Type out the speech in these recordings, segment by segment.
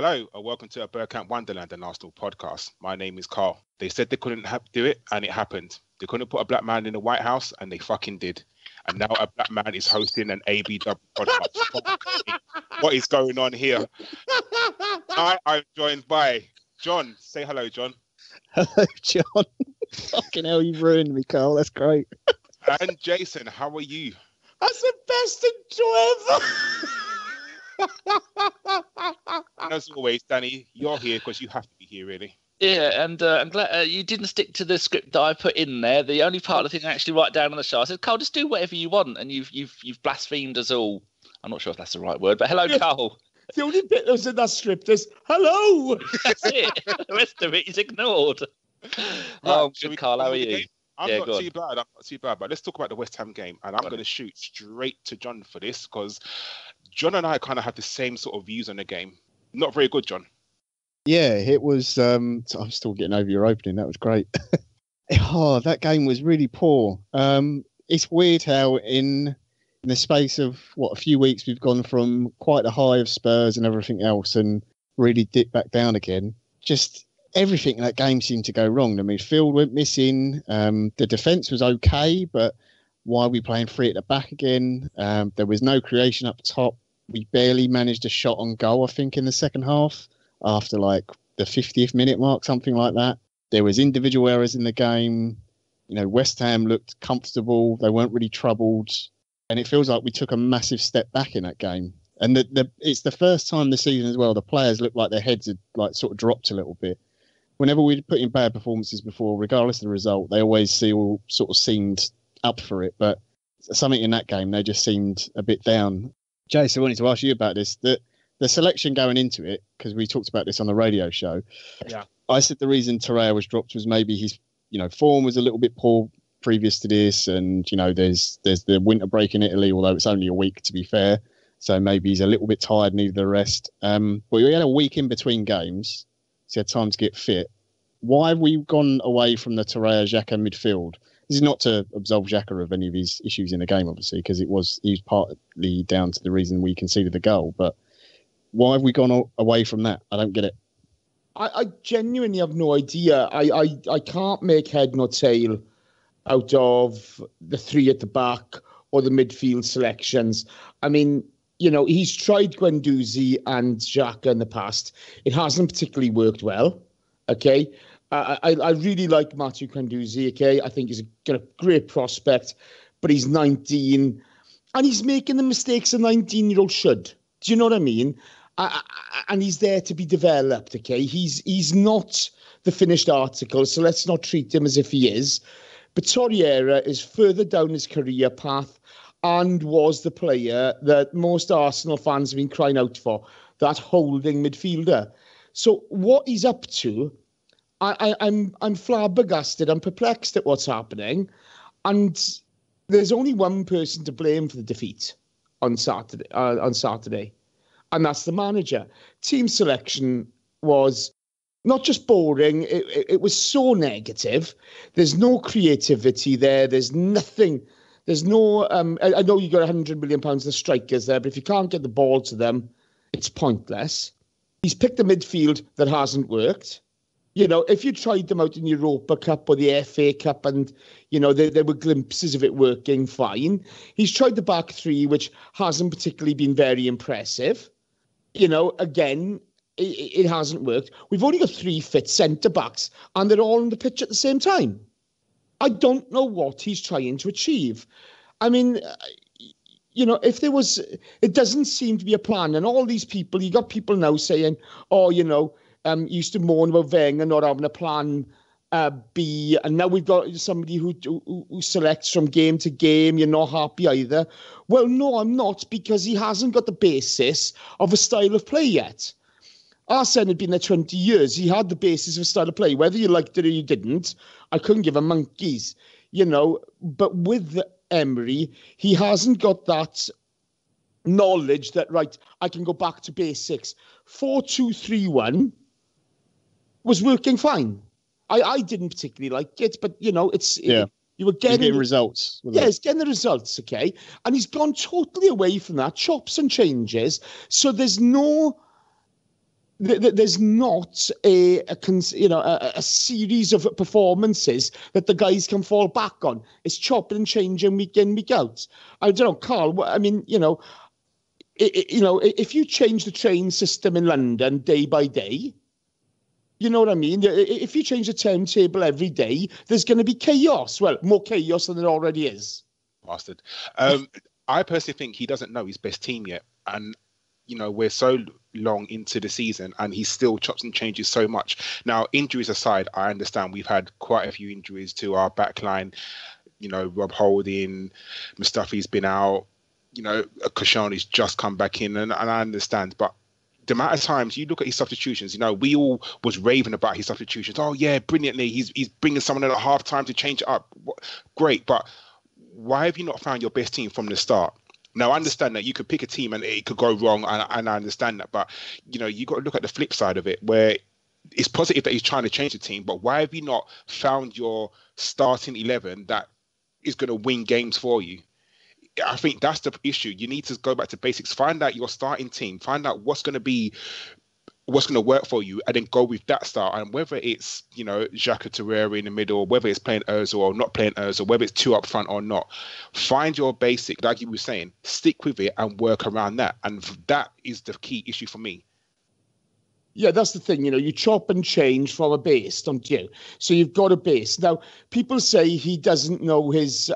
Hello, and welcome to a Bergkamp Wonderland and Arsenal podcast. My name is Karl. They said they couldn't do it, and it happened. They couldn't put a black man in the White House, and they fucking did. And now a black man is hosting an ABW podcast. What is going on here? I'm joined by John. Say hello, John. Hello, John. Fucking hell, you've ruined me, Karl. That's great. And Jason, how are you? That's the best intro ever. And as always, Danny, you're here because you have to be here, really. Yeah, and I'm glad you didn't stick to the script that I put in there. The only part of the thing I actually write down on the show, I said, Karl, just do whatever you want, and you've blasphemed us all. I'm not sure if that's the right word, but hello, Karl. The only bit that was in that script is hello. That's it. The rest of it is ignored. Oh, good, Karl. How are you? I'm not too bad. But let's talk about the West Ham game, and I'm going to shoot straight to John for this because John and I kind of have the same sort of views on the game. Not very good, John. Yeah, it was. I'm still getting over your opening. That was great. That game was really poor. It's weird how in the space of a few weeks we've gone from quite a high of Spurs and everything else, and really dipped back down again. Just everything in that game seemed to go wrong. The midfield went missing. The defence was okay, but why are we playing three at the back again? There was no creation up top. We barely managed a shot on goal, I think, in the second half after like the 50th minute mark, something like that. There was individual errors in the game. You know, West Ham looked comfortable. They weren't really troubled. And it feels like we took a massive step back in that game. And it's the first time this season as well, the players look like their heads had like sort of dropped a little bit. Whenever we'd put in bad performances before, regardless of the result, they always seemed up for it. But something in that game, they just seemed a bit down. Jason, I wanted to ask you about this. The selection going into it, because we talked about this on the radio show. Yeah. I said the reason Torreira was dropped was maybe his, form was a little bit poor previous to this, and there's the winter break in Italy, although it's only a week to be fair. So maybe he's a little bit tired, needed the rest. But we had a week in between games, so he had time to get fit. Why have we gone away from the Torreira-Xhaka midfield? This is not to absolve Xhaka of any of his issues in the game, obviously, because he was partly down to the reason we conceded the goal. But why have we gone away from that? I don't get it. I genuinely have no idea. I can't make head nor tail out of the three at the back or the midfield selections. I mean, he's tried Guendouzi and Xhaka in the past. It hasn't particularly worked well, okay? I really like Matthew Guendouzi, okay? I think he's got a great prospect, but he's 19, and he's making the mistakes a 19-year-old should. Do you know what I mean? And he's there to be developed, okay? He's not the finished article, so let's not treat him as if he is. But Torreira is further down his career path and was the player that most Arsenal fans have been crying out for, that holding midfielder. So what he's up to, I'm flabbergasted. I'm perplexed at what's happening. And there's only one person to blame for the defeat on Saturday. And that's the manager. Team selection was not just boring, it was so negative. There's no creativity there. There's nothing. There's no... I know you got £100 million of strikers there, but if you can't get the ball to them, it's pointless. He's picked a midfield that hasn't worked. If you tried them out in the Europa Cup or the FA Cup and, there were glimpses of it working fine. He's tried the back three, which hasn't particularly been very impressive. Again, it hasn't worked. We've only got three fit centre-backs, and they're all on the pitch at the same time. I don't know what he's trying to achieve. I mean, if there was... It doesn't seem to be a plan. And all these people, you got people now saying, used to moan about Wenger not having a plan B, and now we've got somebody who selects from game to game. You're not happy either. Well, no, I'm not, because he hasn't got the basis of a style of play yet. Arsene had been there 20 years. He had the basis of a style of play. Whether you liked it or you didn't, I couldn't give a monkey's, But with Emery, he hasn't got that knowledge that, right, I can go back to basics. 4-2-3-1 was working fine. I didn't particularly like it, but, you were getting results. It's getting the results, okay? And he's gone totally away from that, chops and changes. So there's no there's not a series of performances that the guys can fall back on. It's chopping and changing week in, week out. I don't know, Karl. I mean, if you change the train system in London day by day, you know what I mean? If you change the timetable every day, there's going to be chaos. Well, more chaos than there already is. Bastard. I personally think he doesn't know his best team yet, and we're so long into the season and he still chops and changes so much. Now, injuries aside, I understand we've had quite a few injuries to our back line. Rob Holding, Mustafi's been out, Koscielny's just come back in, and I understand. But the amount of times you look at his substitutions, we all was raving about his substitutions. Oh, yeah, brilliantly. He's bringing someone in at half time to change it up. Great. But why have you not found your best team from the start? Now, I understand that you could pick a team and it could go wrong, and I understand that. But, you got to look at the flip side of it, where it's positive that he's trying to change the team. But why have you not found your starting 11 that is going to win games for you? I think that's the issue. You need to go back to basics. Find out your starting team. Find out what's going to work for you, and then go with that start. And whether it's, Xhaka Torreira in the middle, whether it's playing Ozil or not playing Ozil, whether it's two up front or not, find your basic, like you were saying, stick with it and work around that. And that is the key issue for me. Yeah, that's the thing. You chop and change from a base, don't you? So you've got a base. Now, people say he doesn't know his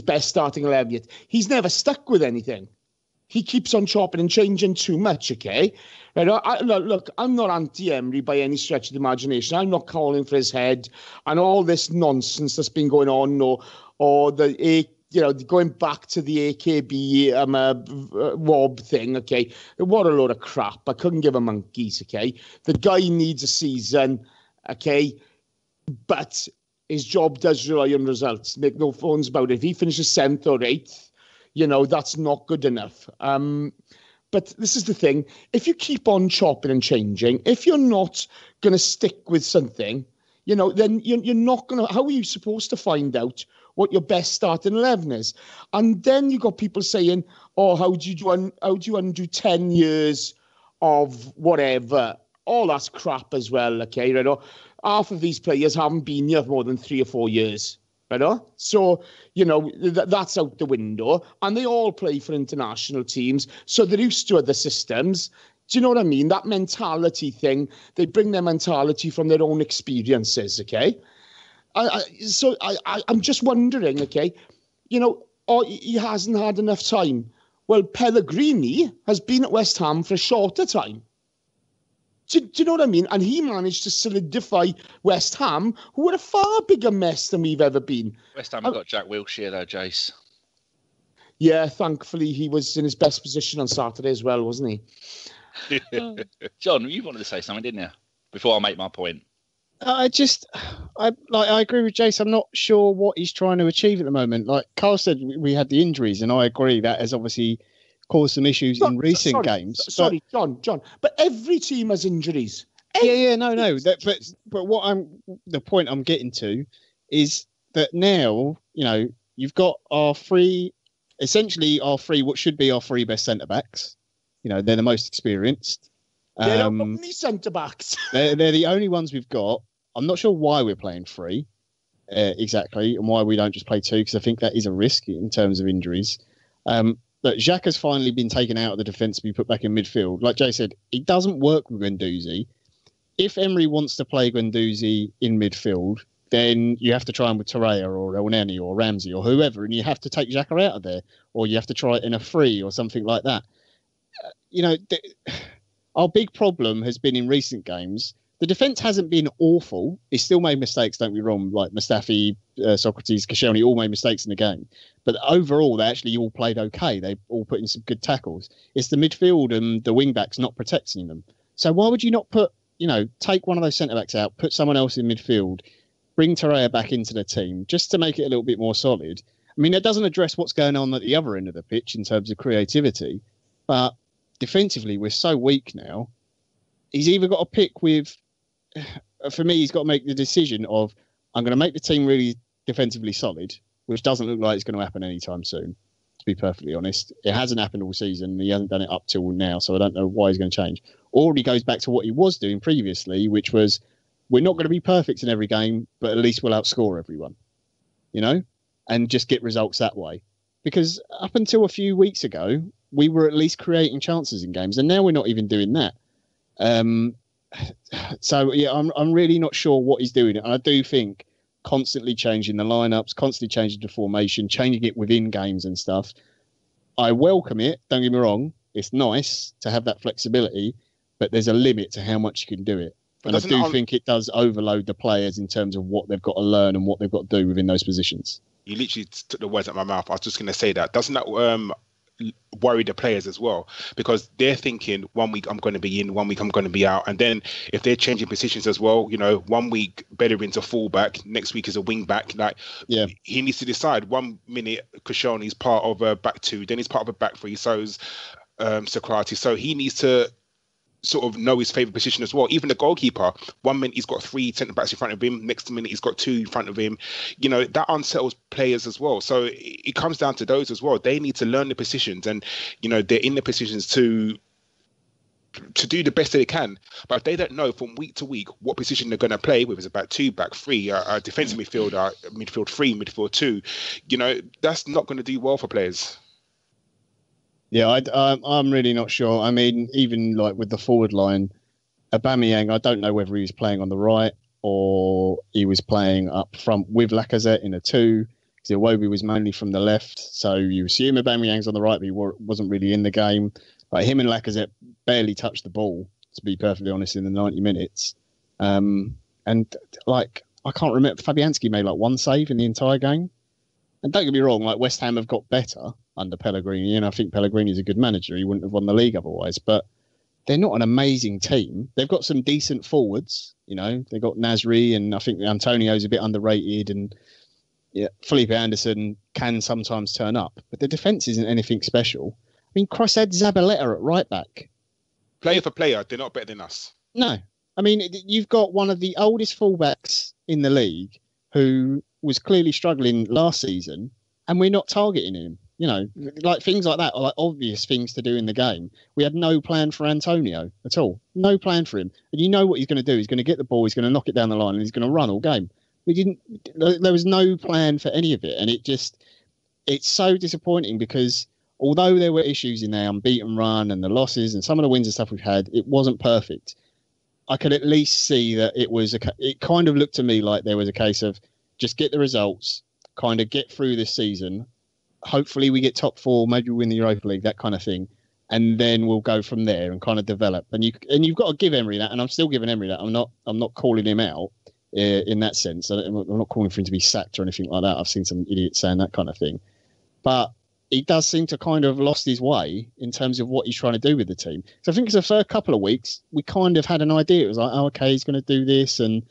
best starting 11 yet. He's never stuck with anything. He keeps on chopping and changing too much, okay? Right? Look, I'm not anti-Emery by any stretch of the imagination. I'm not calling for his head and all this nonsense that's been going on, or going back to the AKB Wob thing, okay? What a load of crap. I couldn't give a monkeys, okay? The guy needs a season, okay? But his job does rely on results. Make no phones about it. If he finishes 7th or 8th, that's not good enough. But this is the thing. If you keep on chopping and changing, if you're not going to stick with something, then you're not going to... How are you supposed to find out what your best starting 11 is? And then you got people saying, oh, how do you undo 10 years of whatever? All that's crap as well, okay? Right? Half of these players haven't been here for more than 3 or 4 years. Right? So, that's out the window. And they all play for international teams. So they're used to other systems. Do you know what I mean? That mentality thing, they bring their mentality from their own experiences, okay? I'm just wondering, okay, he hasn't had enough time. Well, Pellegrini has been at West Ham for a shorter time. Do you know what I mean? And he managed to solidify West Ham, who were a far bigger mess than we've ever been. West Ham got Jack Wilshere, though, Jace. Yeah, thankfully he was in his best position on Saturday as well, wasn't he? John, you wanted to say something, didn't you? Before I make my point. I agree with Jace. I'm not sure what he's trying to achieve at the moment. Like Karl said, we had the injuries, and I agree that has obviously caused some issues in recent games. Sorry, John. But every team has injuries. No. But the point I'm getting to is that now, you've got what should be our three best centre backs. They're the most experienced. They're not only centre backs. they're the only ones we've got. I'm not sure why we're playing 3 exactly, and why we don't just play 2, because I think that is a risk in terms of injuries. But Xhaka has finally been taken out of the defence to be put back in midfield. Like Jay said, it doesn't work with Guendouzi. If Emery wants to play Guendouzi in midfield, then you have to try him with Torreira or Elneny or Ramsey or whoever, and you have to take Xhaka out of there, or you have to try it in a 3 or something like that. Our big problem has been in recent games. The defence hasn't been awful. It's still made mistakes, don't be wrong. Like Mustafi, Socrates, Koscielny all made mistakes in the game. But overall, they actually all played okay. They all put in some good tackles. It's the midfield and the wing-backs not protecting them. So why would you not take one of those centre-backs out, put someone else in midfield, bring Torreira back into the team, just to make it a little bit more solid? I mean, it doesn't address what's going on at the other end of the pitch in terms of creativity. But defensively, we're so weak now. He's either got to pick with... For me, he's got to make the decision of, I'm going to make the team really defensively solid, which doesn't look like it's going to happen anytime soon. be perfectly honest. It hasn't happened all season. He hasn't done it up till now, so I don't know why he's going to change. Or he goes back to what he was doing previously, which was, we're not going to be perfect in every game, but at least we'll outscore everyone, and just get results that way. Because up until a few weeks ago, we were at least creating chances in games, and now we're not even doing that. So yeah, I'm really not sure what he's doing. And I do think constantly changing the lineups, constantly changing the formation, changing it within games and stuff, I welcome it. Don't get me wrong. It's nice to have that flexibility, but there's a limit to how much you can do it. And I do think it does overload the players in terms of what they've got to learn and what they've got to do within those positions. You literally took the words out of my mouth. I was just going to say that. Doesn't that worry the players as well? Because they're thinking 1 week I'm going to be in, 1 week I'm going to be out. And then if they're changing positions as well, 1 week Bellerin's a fullback, next week is a wing back. He needs to decide. 1 minute Koscielny's part of a back two, then he's part of a back three. So is Socrates. So he needs to sort of know his favourite position as well. Even the goalkeeper, 1 minute he's got 3 centre backs in front of him, next minute he's got 2 in front of him. That unsettles players as well. So it comes down to those as well. They need to learn the positions, and they're in the positions to do the best that they can. But if they don't know from week to week what position they're going to play, whether it's about 2, back 3, a defensive midfielder, midfield 3, midfield 2, that's not going to do well for players. Yeah, I'm really not sure. I mean, even like with the forward line, Aubameyang, I don't know whether he was playing on the right or he was playing up front with Lacazette in a 2, because Iwobi was mainly from the left. So you assume Aubameyang's on the right, but he wasn't really in the game. But him and Lacazette barely touched the ball, to be perfectly honest, in the 90 minutes. And like, I can't remember, Fabianski made like 1 save in the entire game. And don't get me wrong, like West Ham have got better under Pellegrini, and I think Pellegrini's a good manager. He wouldn't have won the league otherwise, but they're not an amazing team. They've got some decent forwards, They've got Nasri, and I think Antonio's a bit underrated, and Felipe Anderson can sometimes turn up, but the defence isn't anything special. I mean, Cross had Zabaleta at right back. Player for player, they're not better than us. No. I mean, you've got one of the oldest fullbacks in the league who was clearly struggling last season, and we're not targeting him. Like things like that are like obvious things to do in the game. We had no plan for Antonio at all. No plan for him. And what he's going to do. He's going to get the ball, he's going to knock it down the line, and he's going to run all game. There was no plan for any of it. And it's so disappointing, because although there were issues in their unbeaten run and the losses and some of the wins and stuff we've had, it wasn't perfect. I could at least see that it kind of looked to me like there was a case of just get the results, kind of get through this season. Hopefully we get top 4, maybe we win the Europa League, that kind of thing. And then we'll go from there and kind of develop. And you've got to give Emery that, and I'm still giving Emery that. I'm not calling him out in that sense. I'm not calling for him to be sacked or anything like that. I've seen some idiots saying that kind of thing. But he does seem to kind of lost his way in terms of what he's trying to do with the team. So I think it's the first couple of weeks, we kind of had an idea. It was like, oh, okay, he's going to do this, and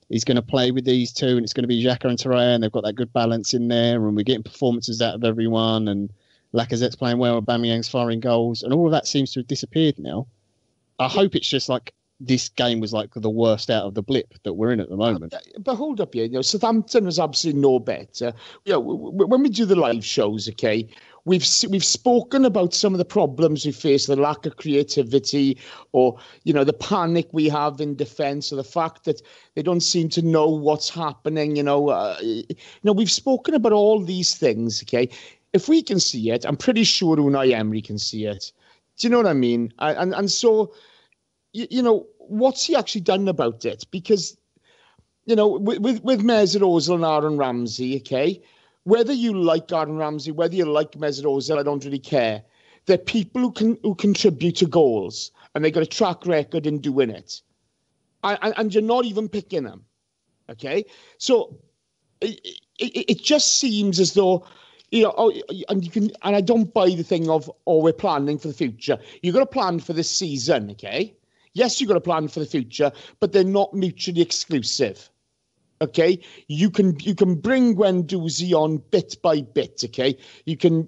he's going to play with these two, and it's going to be Xhaka and Torreira, and they've got that good balance in there, and we're getting performances out of everyone, and Lacazette's playing well, Aubameyang's firing goals, and all of that seems to have disappeared now. I hope it's just like this game was like the worst out of the blip that we're in at the moment. But hold up here, Southampton was absolutely no better. When we do the live shows, okay, we've spoken about some of the problems we face, the lack of creativity, or the panic we have in defence, or the fact that they don't seem to know what's happening. We've spoken about all these things. Okay, if we can see it, I'm pretty sure Unai Emery can see it. Do you know what I mean? And so, what's he actually done about it? Because, with Mesut Ozil and Aaron Ramsey, okay, whether you like Aaron Ramsey, whether you like Mesut Ozil, I don't really care. They're people who contribute to goals, and they got a track record in doing it. And you're not even picking them, okay? So it just seems as though, and I don't buy the thing of, we're planning for the future. You've got to plan for this season, okay? Yes, you've got to plan for the future, but they're not mutually exclusive. Okay, you can bring Guendouzi on bit by bit. Okay, you can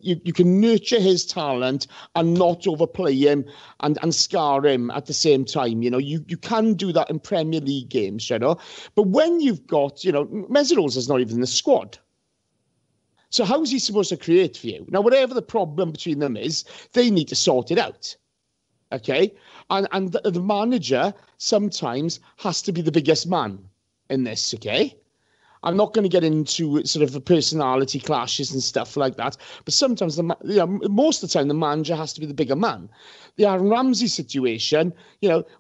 nurture his talent and not overplay him and scar him at the same time. You can do that in Premier League games, But when you've got Mesut Ozil's not even in the squad. So how's he supposed to create for you? Now, whatever the problem between them is, they need to sort it out. Okay? And the manager sometimes has to be the biggest man in this, okay? I'm not going to get into sort of the personality clashes and stuff like that, but sometimes, most of the time, the manager has to be the bigger man. The Aaron Ramsey situation,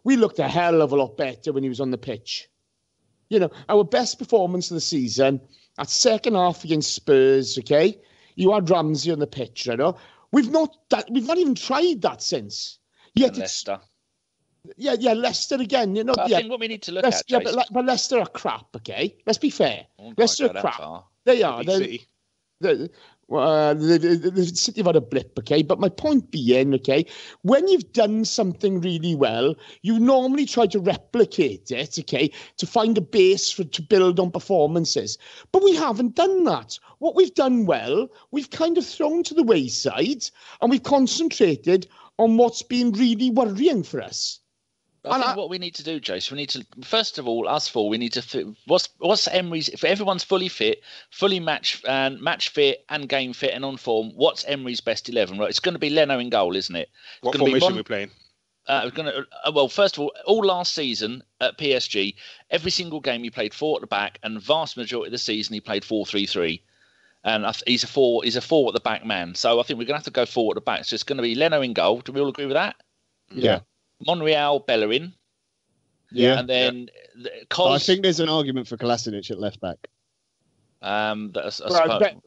we looked a hell of a lot better when he was on the pitch. Our best performance of the season, that second half against Spurs, okay? You had Ramsey on the pitch, We've not even tried that since. Yet Leicester. Yeah, Leicester again. I think what we need to look at, Jason, but Leicester are crap, okay? Let's be fair. Leicester are crap. They are. City have had a blip, okay? But my point being, okay, when you've done something really well, you normally try to replicate it, okay, to find a base to build on performances. But we haven't done that. What we've done well, we've kind of thrown to the wayside, and we've concentrated on what's been really worrying for us. I think what we need to do, Jason, we need to, first of all, us four, we need to, what's Emery's, if everyone's fully fit, fully match fit and game fit and on form, what's Emery's best 11? Right, it's going to be Leno in goal, isn't it? What formation are we playing? Well, first of all last season at PSG, every single game he played 4 at the back, and vast majority of the season he played 4-3-3. And he's a 4 at the back man. So I think we're going to have to go 4 at the back. So it's going to be Leno in goal. Do we all agree with that? Yeah. Monreal, Bellerin. Yeah. And then I think there's an argument for Kolasinac at left back.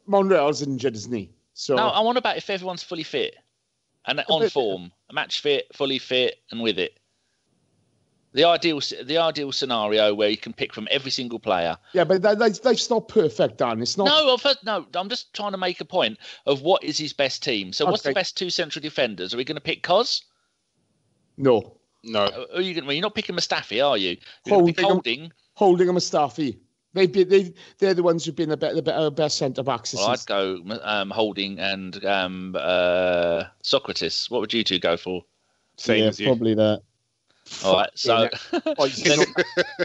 Monreal's injured, isn't he? So no, I wonder about if everyone's fully fit and on form, match fit, fully fit, and with it. The ideal scenario where you can pick from every single player. Yeah, but that's not perfect, Dan. It's not. No, I'm just trying to make a point of what is his best team. So what's the best 2 central defenders? Are we going to pick Cos? No. You're not picking Mustafi, are you? Holding and Mustafi. They're the ones who've been the best centre backs. Well, I'd go Holding and Socrates. What would you two go for? Same as you. Probably that. All right, so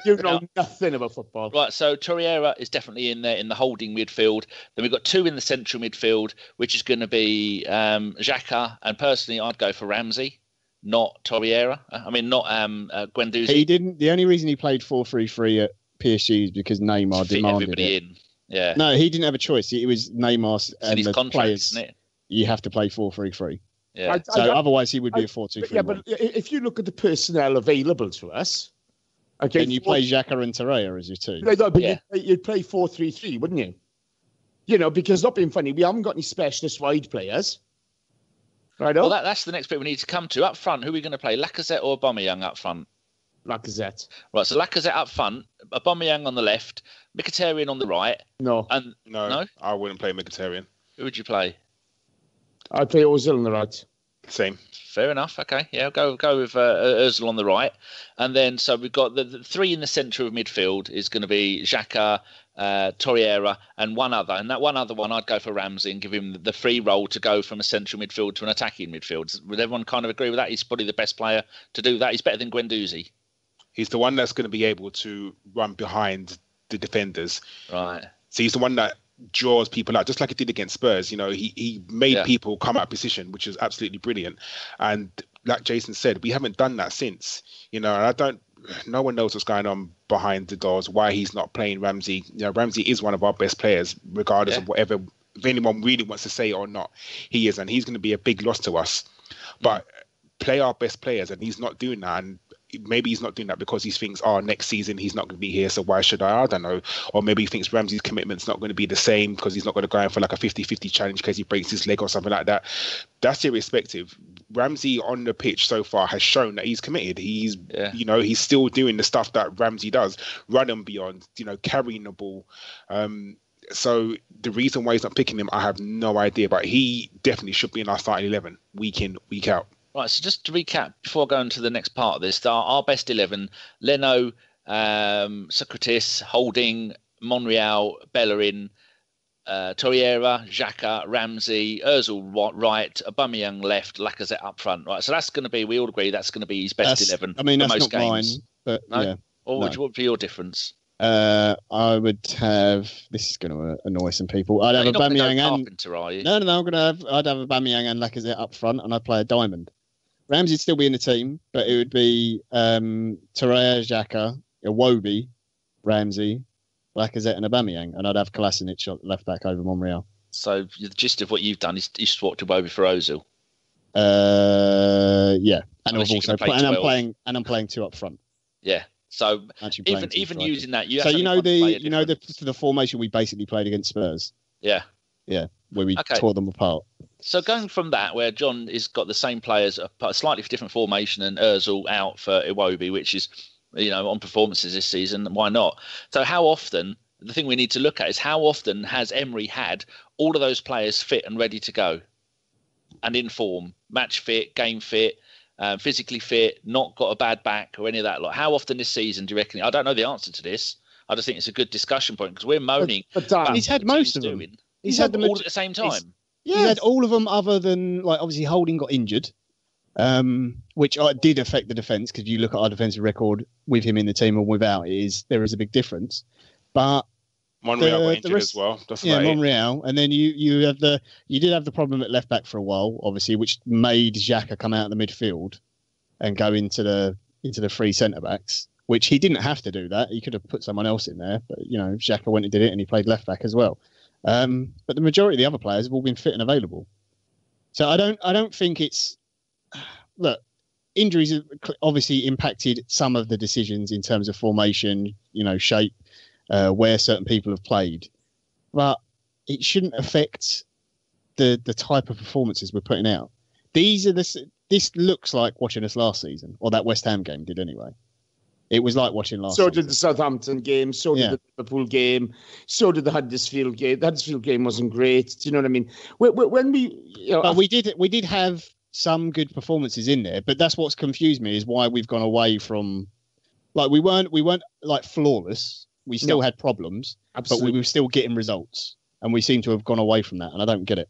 you know nothing about football. Right, so Torreira is definitely in there in the holding midfield. Then we've got 2 in the central midfield, which is going to be Xhaka, and personally, I'd go for Ramsey, not Torreira. I mean, not Guendouzi. He didn't. The only reason he played 4-3-3 at PSG is because Neymar demanded everybody it. in. Yeah. No, he didn't have a choice. It was Neymar and the contract, players. isn't it? You have to play 4-3-3. Yeah. Otherwise, he would be a 4-2-3-1. Yeah, but if you look at the personnel available to us, okay, and you play Xhaka and Torreira as your 2. You'd play 4-3-3, wouldn't you? Because not being funny, we haven't got any specialist wide players. Right. Well, that's the next bit we need to come to. Up front, who are we going to play? Lacazette or Aubameyang up front? Lacazette. Right, so Lacazette up front, Aubameyang on the left, Mkhitaryan on the right. No, I wouldn't play Mkhitaryan. Who would you play? I'd play Ozil on the right. Same. Fair enough. Okay, yeah, go with Ozil on the right, and then so we've got the 3 in the centre of midfield is going to be Xhaka, Torreira, and one other. And that one other one, I'd go for Ramsey and give him the free role to go from a central midfield to an attacking midfield. Would everyone kind of agree with that? He's probably the best player to do that. He's better than Guendouzi. He's the one that's going to be able to run behind the defenders. Right. So he's the one that draws people out, just like he did against Spurs. He made people come out of position, which is absolutely brilliant. And like Jason said, we haven't done that since. And no one knows what's going on behind the doors, why he's not playing Ramsey. Ramsey is one of our best players, regardless of whatever, if anyone really wants to say it or not, he is. And he's going to be a big loss to us. But play our best players, and he's not doing that. And maybe he's not doing that because he thinks, next season he's not going to be here, so why should I don't know. Or maybe he thinks Ramsey's commitment's not going to be the same because he's not going to go in for like a 50-50 challenge because he breaks his leg or something like that. That's irrespective. Ramsey on the pitch so far has shown that he's committed. He's he's still doing the stuff that Ramsey does, run and beyond, carrying the ball. So the reason why he's not picking him, I have no idea, but he definitely should be in our starting 11 week in, week out. Right, so just to recap, before going to the next part of this, our best 11, Leno, Socrates, Holding, Monreal, Bellerin, Torreira, Xhaka, Ramsey, Ozil right, Aubameyang left, Lacazette up front. Right, so that's going to be, we all agree, that's going to be his best 11 I mean, for that's most not games. mine, but no? yeah. What would be your difference? I would have. This is going to annoy some people. I'd have Aubameyang and Carpenter, are you? No. I'd have Aubameyang and Lacazette up front, and I'd play a diamond. Ramsey'd still be in the team, but it would be Torreira, Xhaka, Iwobi, Ramsey, Lacazette, and Aubameyang, and I'd have Kolasinac left back over Monreal. So the gist of what you've done is you swapped Iwobi for Ozil. Yeah, and I'm playing 2 up front. Yeah. So even using that, you have the formation we basically played against Spurs. Yeah, where we tore them apart. So going from that, where John has got the same players, a slightly different formation, and Ozil out for Iwobi, which is on performances this season. Why not? So how often? The thing we need to look at is how often has Emery had all of those players fit and ready to go, and in form, match fit, game fit. Physically fit, not got a bad back or any of that. Like, how often this season do you reckon? I don't know the answer to this. I just think it's a good discussion point because we're moaning. But Dan, he's had most of them. He's had them all at the same time. He had all of them, other than obviously Holding got injured, which did affect the defence because you look at our defensive record with him in the team and without. There is a big difference, but. Monreal got injured as well. Monreal, and then you did have the problem at left back for a while, obviously, which made Xhaka come out of the midfield and go into the 3 centre backs, which he didn't have to do that. He could have put someone else in there, but Xhaka went and did it, and he played left back as well. But the majority of the other players have all been fit and available, so I don't think it's look. Injuries have obviously impacted some of the decisions in terms of formation, shape. Where certain people have played, but it shouldn't affect the type of performances we're putting out. This looks like watching us last season, or that West Ham game did anyway. It was like watching last season. So did the Southampton game, so did the Liverpool game, so did the Huddersfield game. The Huddersfield game wasn't great. Do you know what I mean? When we did have some good performances in there, but that's what's confused me is why we've gone away from we weren't flawless. We still had problems, Absolutely. But we were still getting results. And we seem to have gone away from that, and I don't get it.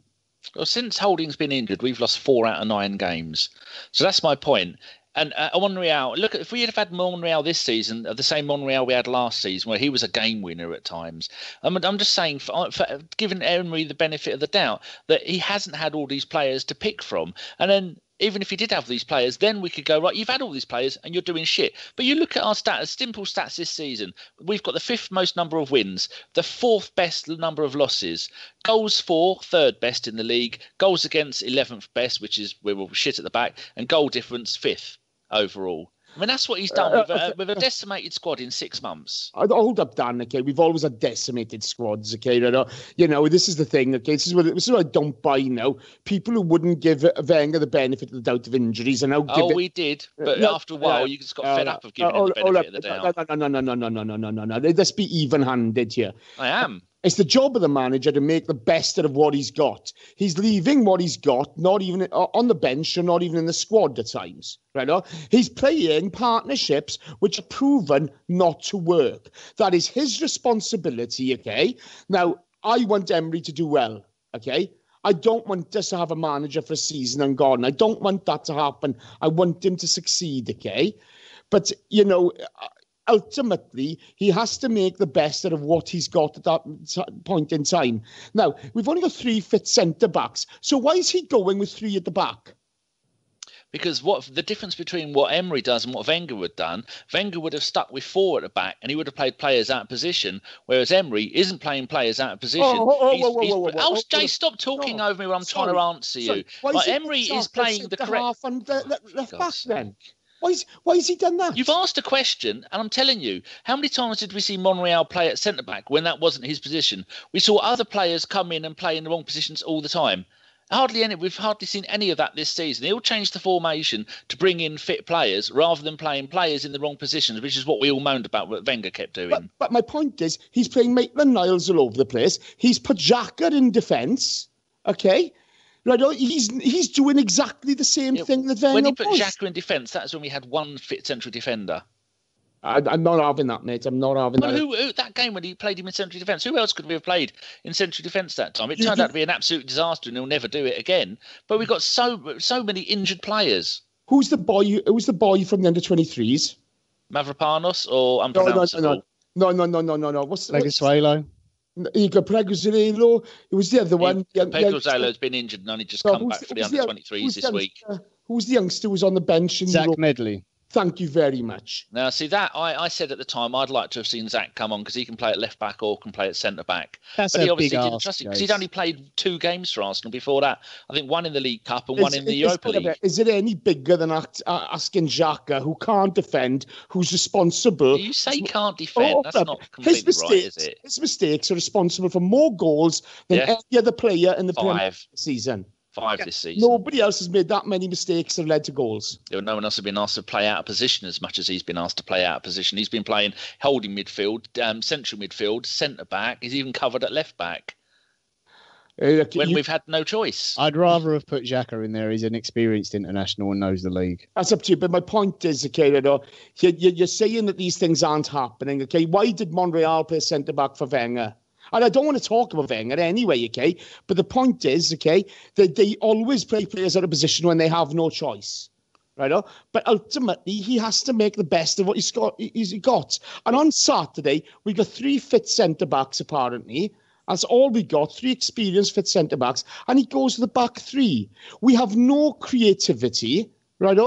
Well, since Holding's been injured, we've lost 4 out of 9 games. So that's my point. And Monreal, look, if we had had Monreal this season, the same Monreal we had last season, where he was a game winner at times, I'm just saying, for giving Emery the benefit of the doubt, that he hasn't had all these players to pick from. And then even if he did have these players, then we could go, right, you've had all these players and you're doing shit. But you look at our stats, simple stats this season. We've got the 5th most number of wins, the 4th best number of losses, goals for, 3rd best in the league, goals against, 11th best, which is we're all shit at the back, and goal difference, 5th overall. I mean, that's what he's done with a decimated squad in 6 months. Hold up, Dan, okay? We've always had decimated squads, okay? This is the thing, okay? This is what I don't buy now. People who wouldn't give Wenger the benefit of the doubt of injuries and now give we did, but after a while, you just got fed up of giving him the benefit of the doubt. No. Let's be even-handed here. I am. It's the job of the manager to make the best out of what he's got. He's leaving what he's got, not even on the bench or not even in the squad at times. Right? He's playing partnerships which are proven not to work. That is his responsibility, okay? Now, I want Emery to do well, okay? I don't want us to have a manager for a season and gone. I don't want that to happen. I want him to succeed, okay? But, ultimately, he has to make the best out of what he's got at that point in time. Now, we've only got 3 fit centre-backs, so why is he going with 3 at the back? Because the difference between what Emery does and what Wenger would have done, Wenger would have stuck with 4 at the back and he would have played players out of position, whereas Emery isn't playing players out of position. Jay, stop talking over me when I'm trying to answer you. Emery is playing the correct... half and left back then? Why has he done that? You've asked a question, and I'm telling you, how many times did we see Monreal play at centre-back when that wasn't his position? We saw other players come in and play in the wrong positions all the time. We've hardly seen any of that this season. He'll change the formation to bring in fit players rather than playing players in the wrong positions, which is what we all moaned about what Wenger kept doing. But my point is, he's playing Maitland-Niles all over the place. He's put Xhaka in defence, okay? Right, he's doing exactly the same thing that Wenger when he put Xhaka in defence, that's when we had 1 fit central defender. I'm not having that, mate. I'm not having that. Who that game when he played him in central defence? Who else could we have played in central defence that time? It turned out to be an absolute disaster, and he'll never do it again. But we've got so many injured players. Who's the boy from the under-23s? Mavropanos or unpronounceable? No. What's Leguizamo? You got Preguizzolo. It was the other one. Preguizzolo's been injured and only just come back for the under-23s this week. Who's the youngster who was on the bench? Zach Medley. Thank you very much. Now, see that I said at the time I'd like to have seen Zach come on because he can play at left back or can play at centre back. But he obviously didn't trust him because he'd only played 2 games for Arsenal before that. I think one in the League Cup and one in the Europa League. Is it any bigger than asking Xhaka, who can't defend, who's responsible? You say can't defend. That's not completely right, is it? His mistakes are responsible for more goals than any other player in the Premier League season. 5 this season. Nobody else has made that many mistakes that have led to goals. No one else has been asked to play out of position as much as he's been asked to play out of position. He's been playing holding midfield, central midfield, centre back. He's even covered at left back. We've had no choice. I'd rather have put Xhaka in there. He's an experienced international and knows the league. That's up to you. But my point is, okay, you're saying that these things aren't happening. Okay, why did Monreal play centre back for Wenger? And I don't want to talk about Wenger anyway, okay? But the point is, okay, that they always play players out of position when they have no choice, right? But ultimately, he has to make the best of what he's got. And on Saturday, we got 3 fit centre-backs, apparently. That's all we got, 3 experienced fit centre-backs. And he goes to the back 3. We have no creativity, right?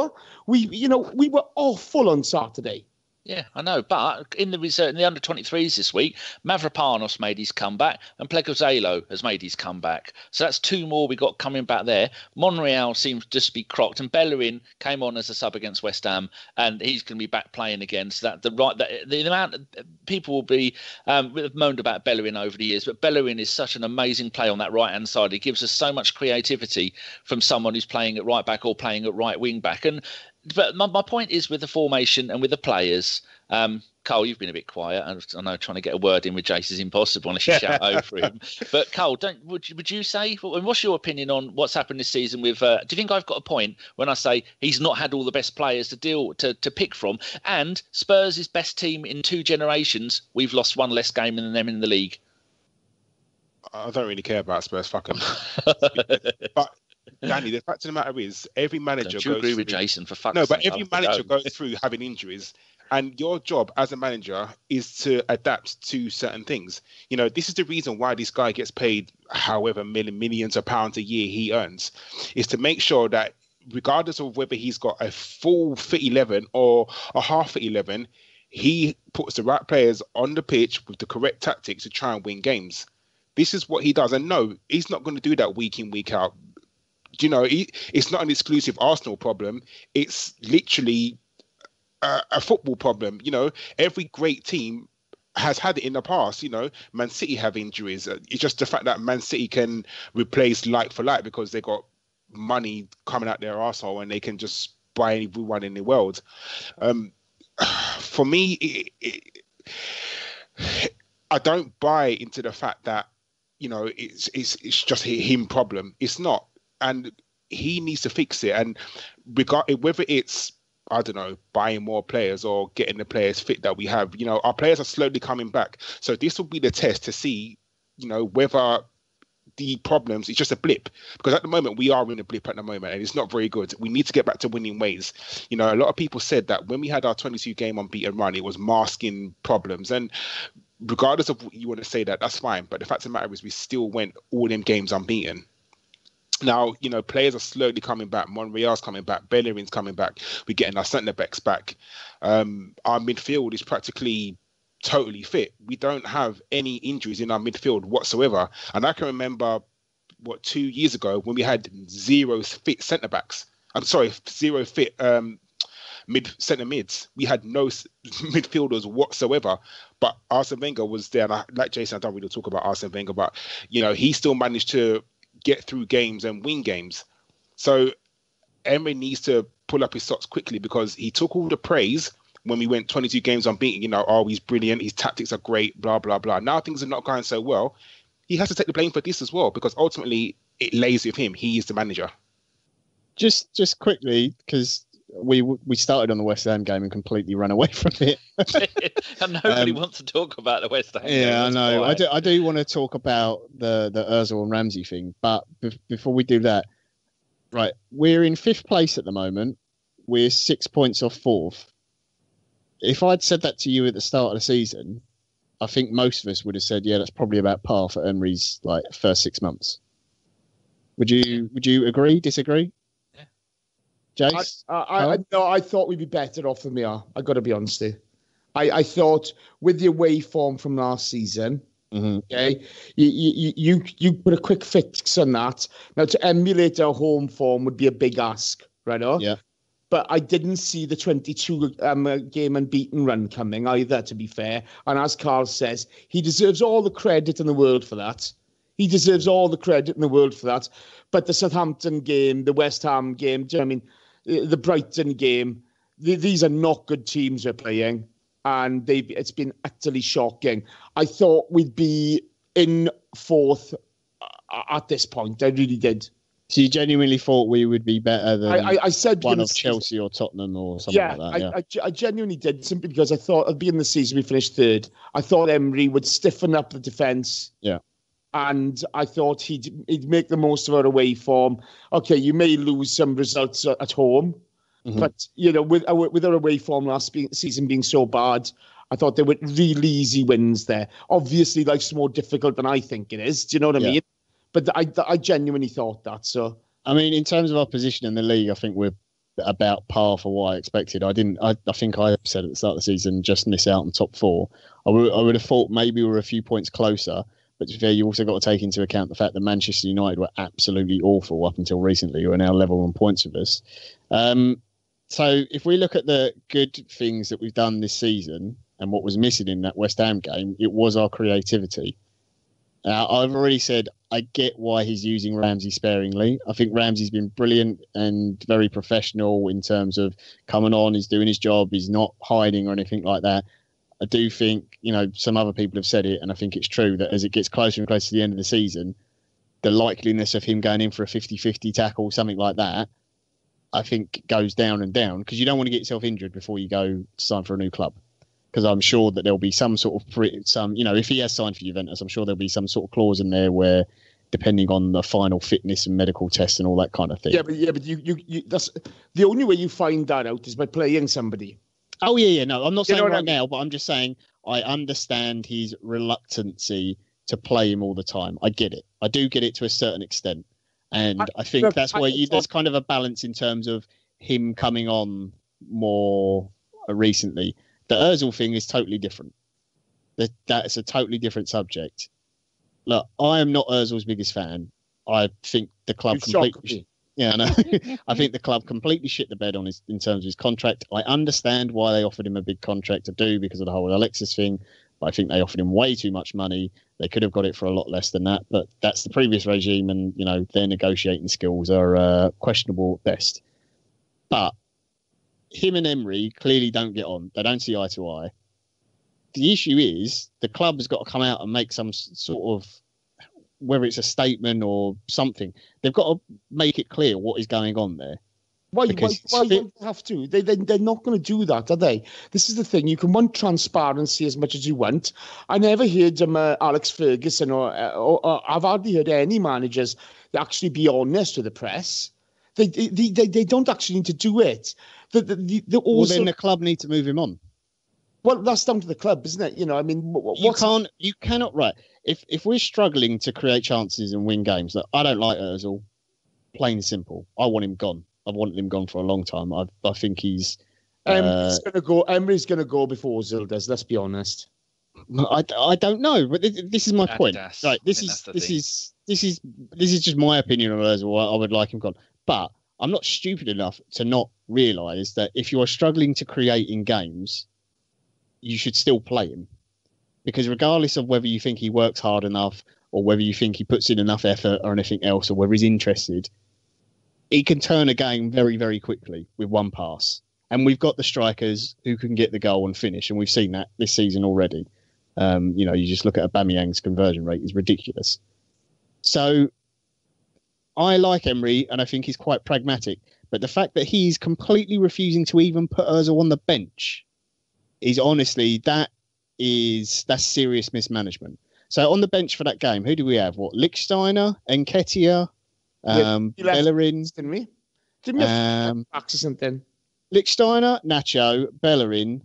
We were awful on Saturday. Yeah, I know. But in the under-23s this week, Mavropanos made his comeback and Pleguezzalo has made his comeback. So that's 2 more we got coming back there. Monreal seems to just be crocked, and Bellerin came on as a sub against West Ham, and he's going to be back playing again. So that the amount of people will be moaned about Bellerin over the years, but Bellerin is such an amazing play on that right-hand side. He gives us so much creativity from someone who's playing at right back or playing at right wing back. But my point is with the formation and with the players. Karl, you've been a bit quiet. I know trying to get a word in with Jace is impossible unless you shout over him. But Karl, would you say? What's your opinion on what's happened this season with? Do you think I've got a point when I say he's not had all the best players to pick from? And Spurs' best team in 2 generations. We've lost 1 less game than them in the league. I don't really care about Spurs. Fuck them. But Danny, the fact of the matter is, every manager. Don't you agree with Jason? For fuck's sake. No, but every manager goes through having injuries, and your job as a manager is to adapt to certain things. This is the reason why this guy gets paid however millions of pounds a year he earns, is to make sure that regardless of whether he's got a full fit 11 or a half fit 11, he puts the right players on the pitch with the correct tactics to try and win games. This is what he does, and no, he's not going to do that week in, week out. It's not an exclusive Arsenal problem. It's literally a football problem. Every great team has had it in the past. Man City have injuries. It's just the fact that Man City can replace like for like because they got money coming out their arsehole and they can just buy everyone in the world. For me, I don't buy into the fact that it's just him problem. It's not. And he needs to fix it. And whether it's, I don't know, buying more players or getting the players fit that we have, our players are slowly coming back. So this will be the test to see, whether the problems, it's just a blip. Because at the moment, we are in a blip at the moment, and it's not very good. We need to get back to winning ways. A lot of people said that when we had our 22-game unbeaten run, it was masking problems. And regardless of what you want to say, that's fine. But the fact of the matter is we still went all them games unbeaten. Now, players are slowly coming back. Monreal's coming back. Bellerin's coming back. We're getting our centre-backs back. Our midfield is practically totally fit. We don't have any injuries in our midfield whatsoever. And I can remember, 2 years ago when we had 0 fit centre-backs. I'm sorry, 0 fit centre mids. We had no midfielders whatsoever. But Arsene Wenger was there. And like Jason, I don't really talk about Arsene Wenger, but, he still managed to get through games and win games. So Emery needs to pull up his socks quickly because he took all the praise when we went 22 games unbeaten. He's brilliant, his tactics are great, blah, blah, blah. Now things are not going so well. He has to take the blame for this as well because ultimately it lays with him. He is the manager. Just quickly, because we started on the West Ham game and completely ran away from it. And nobody wants to talk about the West Ham game. Yeah, I know. I do want to talk about the Ozil and Ramsey thing, but before we do that, right, we're in 5th place at the moment. We're 6 points off 4th. If I'd said that to you at the start of the season, I think most of us would have said, yeah, that's probably about par for Emery's like first 6 months. Would you agree? Disagree? Yeah. Jace? I thought we'd be better off than we are. I got to be honest here. I thought with the away form from last season, okay, you put a quick fix on that. Now to emulate our home form would be a big ask, right? Yeah. But I didn't see the 22 game unbeaten run coming either, to be fair. And as Karl says, he deserves all the credit in the world for that. He deserves all the credit in the world for that. But the Southampton game, the West Ham game, do you know what I mean? The Brighton game, these are not good teams we're playing. And it's been utterly shocking. I thought we'd be in fourth at this point. I really did. So you genuinely thought we would be better than I said one of Chelsea or Tottenham or something like that? Yeah, I genuinely did, simply because I thought at the beginning of the season we finished third. I thought Emery would stiffen up the defence. Yeah. And I thought he'd make the most of our away form. Okay, you may lose some results at home, but with our away form last season being so bad, I thought there were really easy wins there. Obviously, life's more difficult than I think it is. Do you know what I mean? But I genuinely thought that. So I mean, in terms of our position in the league, I think we're about par for what I expected. I think I said at the start of the season, just miss out on top four. I would have thought maybe we're a few points closer. But to be fair, you also got to take into account the fact that Manchester United were absolutely awful up until recently, who are now level on points with us. So if we look at the good things that we've done this season and what was missing in that West Ham game, it was our creativity. I've already said I get why he's using Ramsey sparingly. I think Ramsey's been brilliant and very professional in terms of coming on. He's doing his job. He's not hiding or anything like that. I do think, some other people have said it, and I think it's true, that as it gets closer and closer to the end of the season, the likeliness of him going in for a 50-50 tackle, something like that, I think goes down and down, because you don't want to get yourself injured before you go to sign for a new club. Because I'm sure that there'll be some sort of, if he has signed for Juventus, I'm sure there'll be some sort of clause in there where, depending on the final fitness and medical tests and all that kind of thing. Yeah, but you that's the only way you find that out is by playing somebody. Oh, yeah. No, I'm not saying right now, but I'm just saying I understand his reluctancy to play him all the time. I get it. I do get it to a certain extent. And I think that's where there's kind of a balance in terms of him coming on more recently. The Ozil thing is totally different. That's a totally different subject. Look, I am not Ozil's biggest fan. I think the club completely... Yeah, I know. I think the club completely shit the bed on in terms of his contract. I understand why they offered him a big contract. I do, because of the whole Alexis thing. But I think they offered him way too much money. They could have got it for a lot less than that. But that's the previous regime, and their negotiating skills are questionable at best. But him and Emery clearly don't get on. They don't see eye to eye. The issue is the club has got to come out and make some sort of, whether it's a statement or something, they've got to make it clear what is going on there. Why do you have to? They're not going to do that, are they? This is the thing. You can want transparency as much as you want. I never heard Alex Ferguson or I've hardly heard any managers actually be honest with the press. They don't actually need to do it. Then the club need to move him on. Well, that's down to the club, isn't it? You cannot, right. If we're struggling to create chances and win games, look, I don't like Ozil. Plain and simple. I want him gone. I've wanted him gone for a long time. I think he's... Emery's going to go before Ozil does, let's be honest. I don't know, but this is my point. Right, this is just my opinion on Ozil. I would like him gone. But I'm not stupid enough to not realise that if you are struggling to create in games, you should still play him. Because regardless of whether you think he works hard enough or whether you think he puts in enough effort or anything else or whether he's interested, he can turn a game very, very quickly with one pass. And we've got the strikers who can get the goal and finish. And we've seen that this season already. You just look at Aubameyang's conversion rate is ridiculous. So I like Emery and I think he's quite pragmatic. But the fact that he's completely refusing to even put Ozil on the bench is honestly, that's serious mismanagement. So on the bench for that game, who do we have? Lichtsteiner, Nketiah, Bellerin. Didn't we? Didn't we have accent then? Lichtsteiner, Nacho, Bellerin,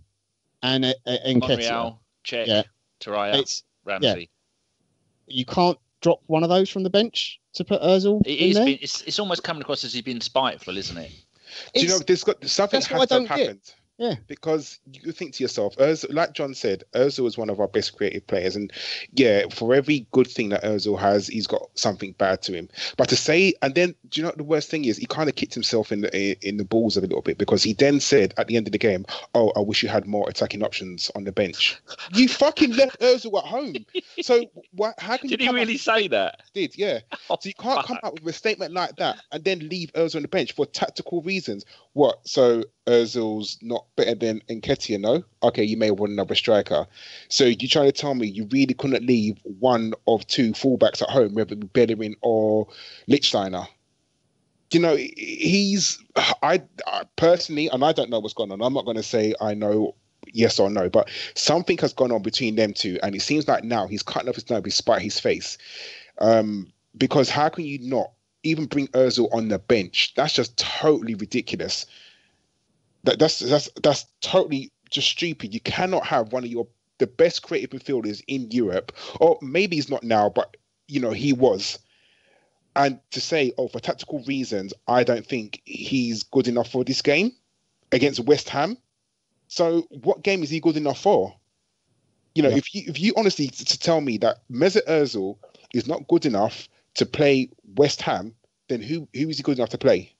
and Nketiah. Monreal, check. Yeah. It's Ramsey. You can't drop one of those from the bench to put Ozil in there. It's almost coming across as he's been spiteful, isn't it? Do you know something has to have happened? Yeah, because you think to yourself, Ozil, like John said, Ozil is one of our best creative players, and for every good thing that Ozil has, he's got something bad to him. But to say, and then do you know what the worst thing is? He kind of kicked himself in the balls a little bit, because he then said at the end of the game, "Oh, I wish you had more attacking options on the bench." You fucking left Ozil at home. So how can did he really say that? Did yeah. So you can't come out with a statement like that and then leave Ozil on the bench for tactical reasons. What? So Ozil's not better than Nketiah, no? Okay, you may want another striker. So you're trying to tell me you really couldn't leave one of two fullbacks at home, whether it be Bellerin or Lichtsteiner? You know, I personally, and I don't know what's going on. I'm not going to say I know yes or no, but something has gone on between them two, and it seems like now he's cutting off his nose despite his face. Because how can you not even bring Ozil on the bench? That's just totally ridiculous. That's totally just stupid. You cannot have one of the best creative midfielders in Europe, or maybe he's not now, but he was. And to say, for tactical reasons, I don't think he's good enough for this game against West Ham. So what game is he good enough for? If you honestly to tell me that Mesut Ozil is not good enough to play West Ham, then who is he good enough to play?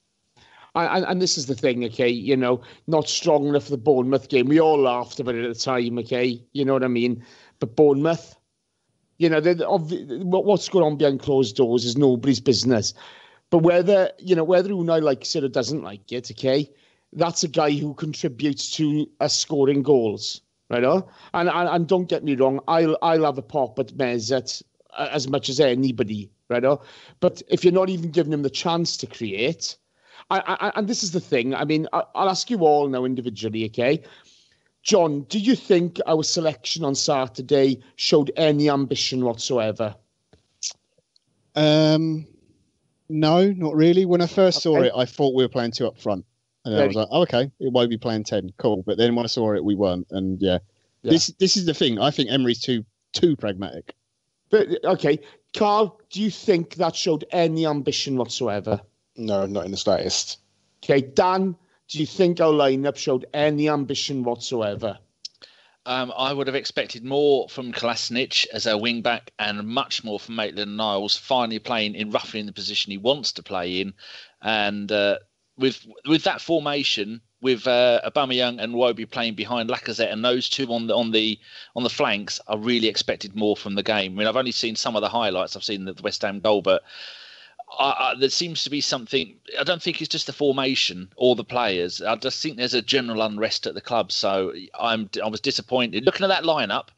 And this is the thing, okay, not strong enough for the Bournemouth game. We all laughed about it at the time, okay? You know what I mean? But Bournemouth, what's going on behind closed doors is nobody's business. But whether Unai likes it or doesn't like it, okay, that's a guy who contributes to us scoring goals, right? And don't get me wrong, I'll have a pop at Mesut as much as anybody, right? But if you're not even giving him the chance to create... and this is the thing. I mean, I'll ask you all now individually, okay? John, do you think our selection on Saturday showed any ambition whatsoever? No, not really. When I first saw it, I thought we were playing 2 up front. And I was like, okay, it won't be playing 10. Cool. But then when I saw it, we weren't. And this is the thing. I think Emery's too pragmatic. But, okay, Karl, do you think that showed any ambition whatsoever? No, not in the slightest. Okay, Dan, do you think our lineup showed any ambition whatsoever? I would have expected more from Kolasinac as our wing back, and much more from Maitland-Niles finally playing roughly in the position he wants to play in. And with that formation, with Aubameyang and Iwobi playing behind Lacazette, and those two on the flanks, I really expected more from the game. I mean, I've only seen some of the highlights. I've seen the West Ham goal, but there seems to be something. I don't think it's just the formation or the players. I just think there's a general unrest at the club. So I was disappointed. Looking at that lineup,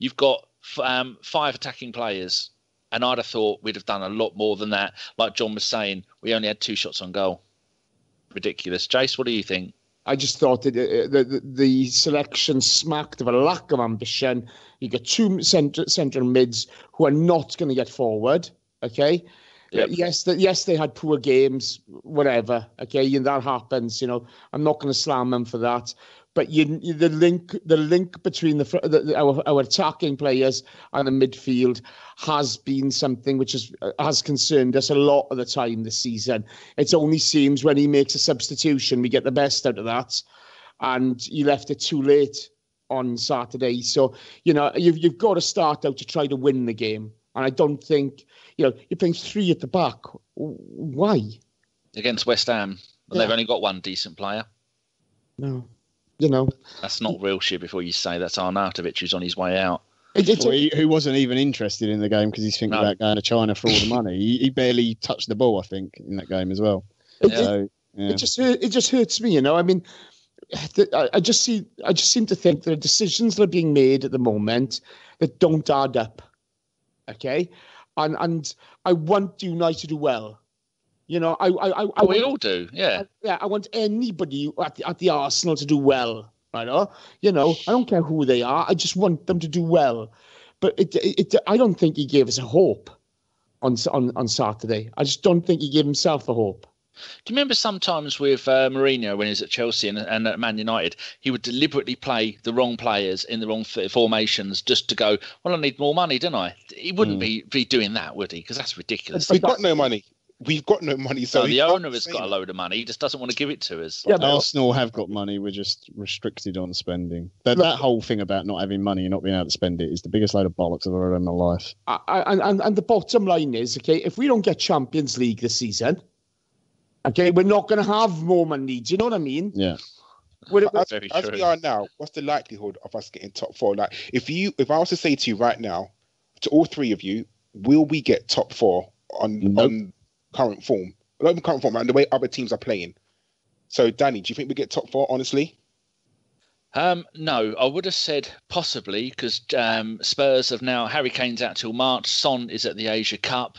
you've got 5 attacking players, and I'd have thought we'd have done a lot more than that. Like John was saying, we only had 2 shots on goal. Ridiculous. Jace, what do you think? I just thought that the selection smacked of a lack of ambition. You got 2 central mids who are not going to get forward. Okay. Yep. Yes, they had poor games, whatever. Okay, and that happens. I'm not going to slam them for that. But the link between our attacking players and the midfield has been something which has concerned us a lot of the time this season. It only seems when he makes a substitution we get the best out of that, and he left it too late on Saturday. So you've got to start out to try to win the game, and I don't think. You're playing 3 at the back. Why? Against West Ham. And they've only got 1 decent player. No. That's not real shit before you say that's Arnautovic who's on his way out. Who wasn't even interested in the game because he's thinking about going to China for all the money. He barely touched the ball, I think, in that game as well. It just hurts me, I mean, I just seem to think there are decisions that are being made at the moment that don't add up. Okay? And I want United to do well. We all do, yeah. I want anybody at the Arsenal to do well. Right? I don't care who they are. I just want them to do well. But I don't think he gave us a hope on Saturday. I just don't think he gave himself a hope. Do you remember sometimes with Mourinho when he was at Chelsea and at Man United, he would deliberately play the wrong players in the wrong formations just to go, well, I need more money, don't I? He wouldn't be doing that, would he? Because that's ridiculous. We've got no money. We've got no money. So the owner has got a load of money. He just doesn't want to give it to us. Yeah, Arsenal have got money. We're just restricted on spending. That whole thing about not having money and not being able to spend it is the biggest load of bollocks I've ever heard in my life. And the bottom line is, okay, if we don't get Champions League this season, okay, we're not going to have more money. Do you know what I mean? Yeah. As we are now, what's the likelihood of us getting top four? Like, if I was to say to you right now, to all three of you, will we get top four on current form? Not even current form, and the way other teams are playing. So, Danny, do you think we get top four, honestly? No, I would have said possibly because Spurs have now, Harry Kane's out till March, Son is at the Asia Cup,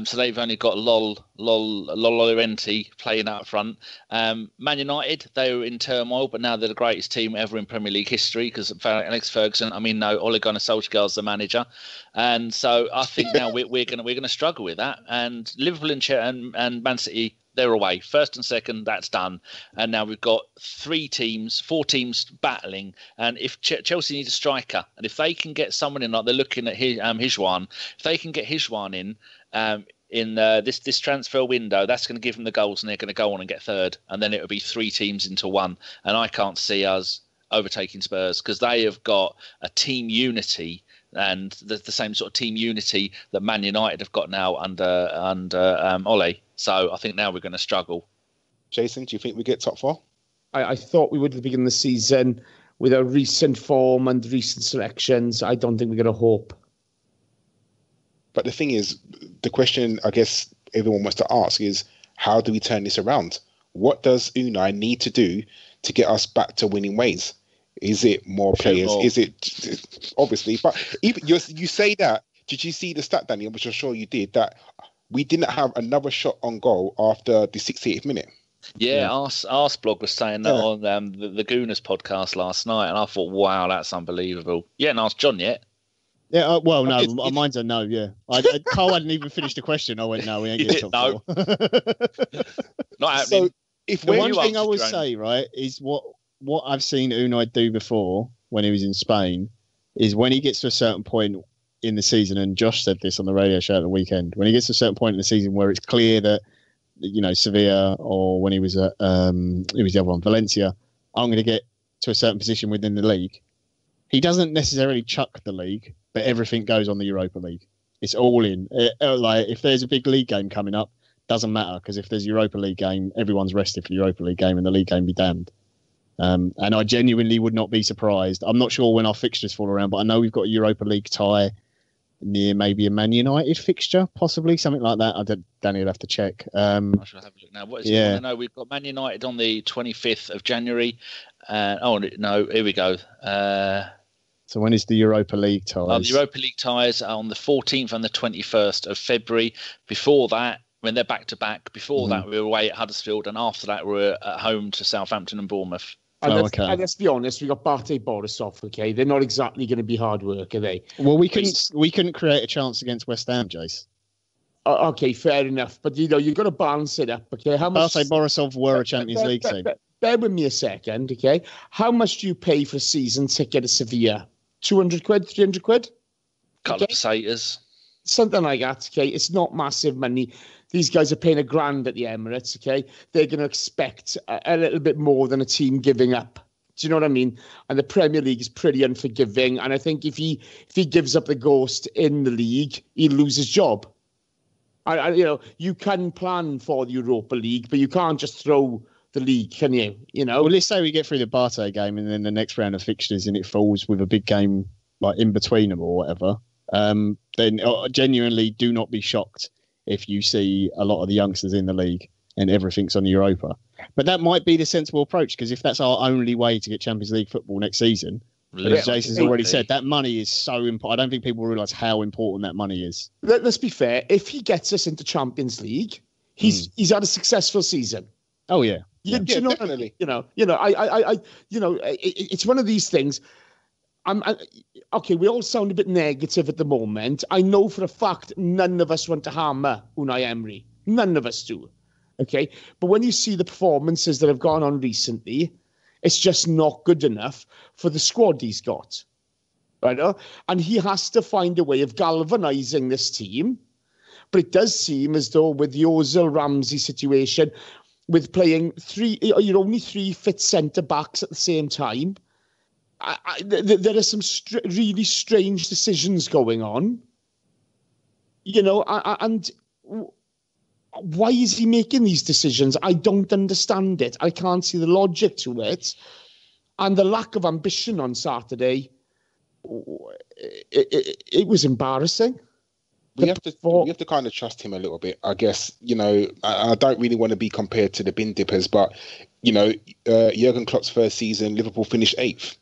so they've only got Llorente playing up front. Man United, they were in turmoil, but now they're the greatest team ever in Premier League history because Alex Ferguson, Ole Gunnar Solskjaer's the manager, and so I think now we're going to struggle with that. And Liverpool and Man City, they're away. First and second, that's done. And now we've got 4 teams battling. And if Chelsea need a striker, and if they can get someone in, like they're looking at Hizwan, if they can get Hizwan in this transfer window, that's going to give them the goals, and they're going to go on and get third. And then it will be 3 teams into 1. And I can't see us overtaking Spurs because they have got a team unity. And the same sort of team unity that Man United have got now under Ole. So I think now we're going to struggle. Jason, do you think we get top 4? I thought we would at the beginning of the season with our recent form and recent selections. I don't think we're going to hope. But the thing is, the question I guess everyone wants to ask is, how do we turn this around? What does Unai need to do to get us back to winning ways? Is it more players? Is it obviously? But even you say that. Did you see the stat, Daniel, which I'm sure you did, that we didn't have another shot on goal after the 68th minute? Yeah. Arsblog was saying that on the Gooners podcast last night, and I thought, wow, that's unbelievable. You haven't asked John yet. Yeah, well, no, mine's a no, yeah. Karl hadn't even finished the question. I went, no, we ain't getting top 4. Not happening. So, the one thing I would say, right, is what I've seen Unai do before when he was in Spain is when he gets to a certain point in the season, and Josh said this on the radio show at the weekend, when he gets to a certain point in the season where it's clear that, Sevilla, or when he was at the other one, Valencia, I'm going to get to a certain position within the league. He doesn't necessarily chuck the league, but everything goes on the Europa League. It's all in. Like if there's a big league game coming up, doesn't matter, because if there's a Europa League game, everyone's rested for the Europa League game, and the league game be damned. And I genuinely would not be surprised. I'm not sure when our fixtures fall around, but I know we've got a Europa League tie near maybe a Man United fixture, possibly something like that. Danny will have to check. I shall have a look now. What is it? I know we've got Man United on the 25th of January. Here we go. So when is the Europa League ties? The Europa League ties are on the 14th and the 21st of February. Before that, when they're back to back, that we were away at Huddersfield, and after that we're at home to Southampton and Bournemouth. And let's be honest, we got Bate Borisov. Okay, they're not exactly going to be hard work, are they? Well, we couldn't create a chance against West Ham, Jace. Okay, fair enough. But you've got to balance it up. Okay, how much? Bate Borisov were a Champions League team. Bear with me a second. Okay, how much do you pay for a season ticket to Sevilla? 200 quid, 300 quid? Couple of pesetas. Something like that. Okay, it's not massive money. These guys are paying $1,000 at the Emirates, okay? They're going to expect a little bit more than a team giving up. Do you know what I mean? And the Premier League is pretty unforgiving. And I think if he gives up the ghost in the league, he'll lose his job. You can plan for the Europa League, but you can't just throw the league, can you? Well, let's say we get through the Bate game, and then the next round of fixtures, and it falls with a big game like in between them or whatever. Then genuinely do not be shocked if you see a lot of the youngsters in the league and everything's on Europa. But that might be the sensible approach, because if that's our only way to get Champions League football next season, as Jason's already said, that money is so important. I don't think people realise how important that money is. Let's be fair. If he gets us into Champions League, he's had a successful season. Oh, yeah. Definitely. It's one of these things. Okay, we all sound a bit negative at the moment. I know for a fact none of us want to hammer Unai Emery. None of us do. Okay, but when you see the performances that have gone on recently, it's just not good enough for the squad he's got. Right? And he has to find a way of galvanising this team. But it does seem as though with the Ozil Ramsey situation, with playing only three fit centre backs at the same time, there are some really strange decisions going on. And why is he making these decisions? I don't understand it. I can't see the logic to it. And the lack of ambition on Saturday, it was embarrassing. We have to kind of trust him a little bit, I guess. I don't really want to be compared to the bin dippers, but Jurgen Klopp's first season, Liverpool finished 8th.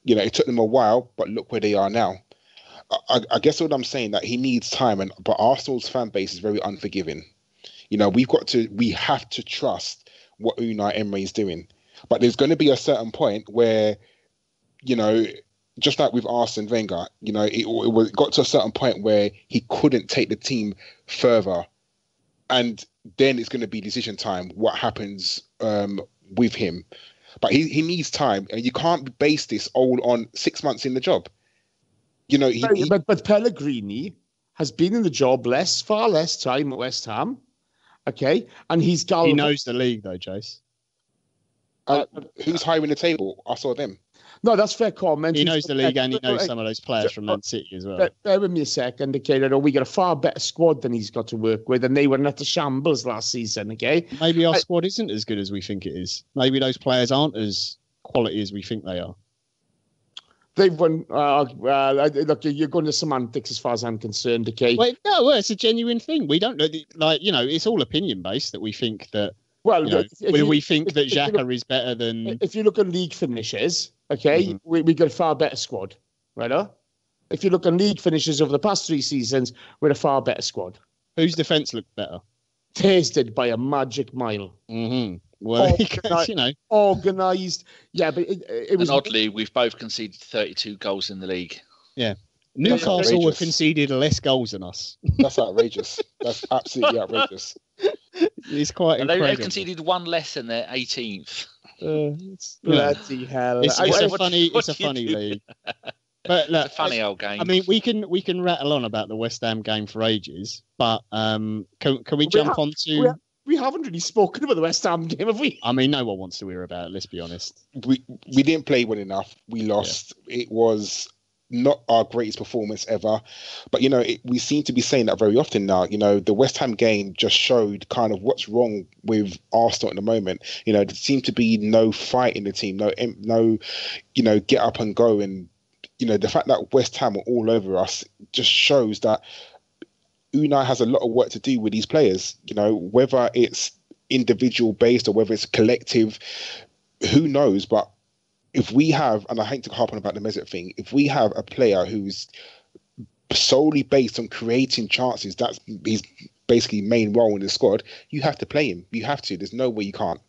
It took them a while, but look where they are now. I guess what I'm saying, that he needs time, but Arsenal's fan base is very unforgiving. We have to trust what Unai Emery is doing, but there's going to be a certain point where, just like with Arsene Wenger, it got to a certain point where he couldn't take the team further, and then it's going to be decision time. What happens with him? But he needs time, and you can't base this all on 6 months in the job. But Pellegrini has been in the job far less time at West Ham. Okay, and he knows the league though, Jace. Who's higher in the table? I saw them. No, that's fair comment. He knows the league, and he knows some of those players from Man City as well. Bear with me a second, okay? We got a far better squad than he's got to work with, and they were not a shambles last season, okay? Maybe our squad isn't as good as we think it is. Maybe those players aren't as quality as we think they are. They've won. Look, you're going to semantics as far as I'm concerned, okay? No, it's a genuine thing. We don't it's all opinion based that we think that. Well, we think that Xhaka is better than. If you look at league finishes, okay, we got a far better squad, right? If you look at league finishes over the past 3 seasons, we're a far better squad. Whose defence looked better? Theirs did by a magic mile. Mm-hmm. Well, organised. Yeah, but it was. And oddly, we've both conceded 32 goals in the league. Yeah. Newcastle have conceded less goals than us. That's outrageous. That's absolutely outrageous. It's quite incredible. They've conceded one less than their 18th. Bloody hell! It's a funny league. But look, it's a funny old game. I mean, we can rattle on about the West Ham game for ages, but can we jump on to? We haven't really spoken about the West Ham game, have we? I mean, no one wants to hear about it. Let's be honest. We didn't play well enough. We lost. Yeah. It was not our greatest performance ever, but we seem to be saying that very often now. The West Ham game just showed kind of what's wrong with Arsenal at the moment. There seemed to be no fight in the team, no get up and go, and the fact that West Ham are all over us just shows that Unai has a lot of work to do with these players. Whether it's individual based or whether it's collective, who knows? But if we have, and I hate to harp on about the Mesut thing, if we have a player who's solely based on creating chances, that's his basically main role in the squad, you have to play him. You have to. There's no way you can't.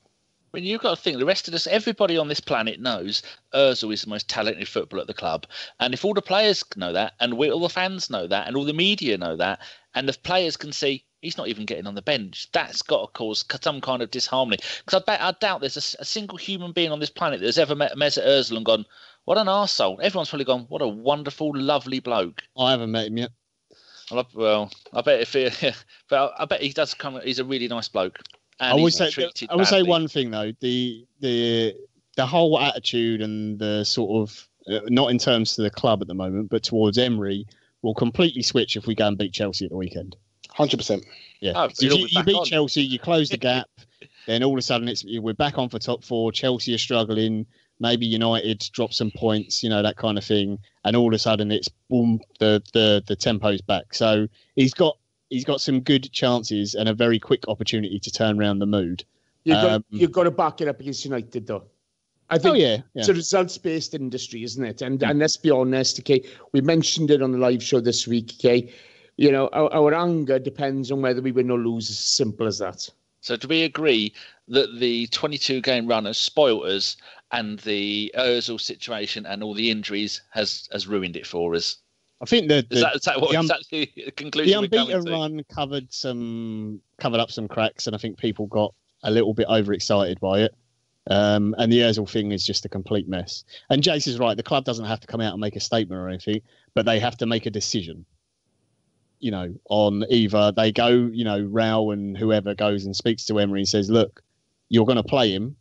I mean, you've got to think, the rest of us, everybody on this planet knows Ozil is the most talented footballer at the club. And if all the players know that, and all the fans know that, and all the media know that, and the players can see he's not even getting on the bench, that's got to cause some kind of disharmony. Because I doubt there's a single human being on this planet that's ever met Mesut Ozil and gone, what an arsehole. Everyone's probably gone, what a wonderful, lovely bloke. I haven't met him yet. Well, I bet but I bet he does come. He's a really nice bloke. And I would say one thing though: the whole attitude and the sort of not in terms to the club at the moment, but towards Emery will completely switch if we go and beat Chelsea at the weekend. 100%. Yeah, so you beat Chelsea, you close the gap, then all of a sudden we're back on for top 4. Chelsea are struggling. Maybe United drop some points, that kind of thing, and all of a sudden it's boom, the tempo's back. So he's got some good chances and a very quick opportunity to turn around the mood. You've got to back it up against United, though. I think it's a results-based industry, isn't it? And let's be honest, okay, we mentioned it on the live show this week, okay? Our anger depends on whether we win or lose, as simple as that. So do we agree that the 22-game run has spoilt us and the Ozil situation and all the injuries has ruined it for us? I think is that the conclusion? The unbeaten run covered up some cracks, and I think people got a little bit overexcited by it. And the Ozil thing is just a complete mess. And Jace is right. The club doesn't have to come out and make a statement or anything, but they have to make a decision. On either they go, Rao and whoever goes and speaks to Emery and says, "Look, you're going to play him,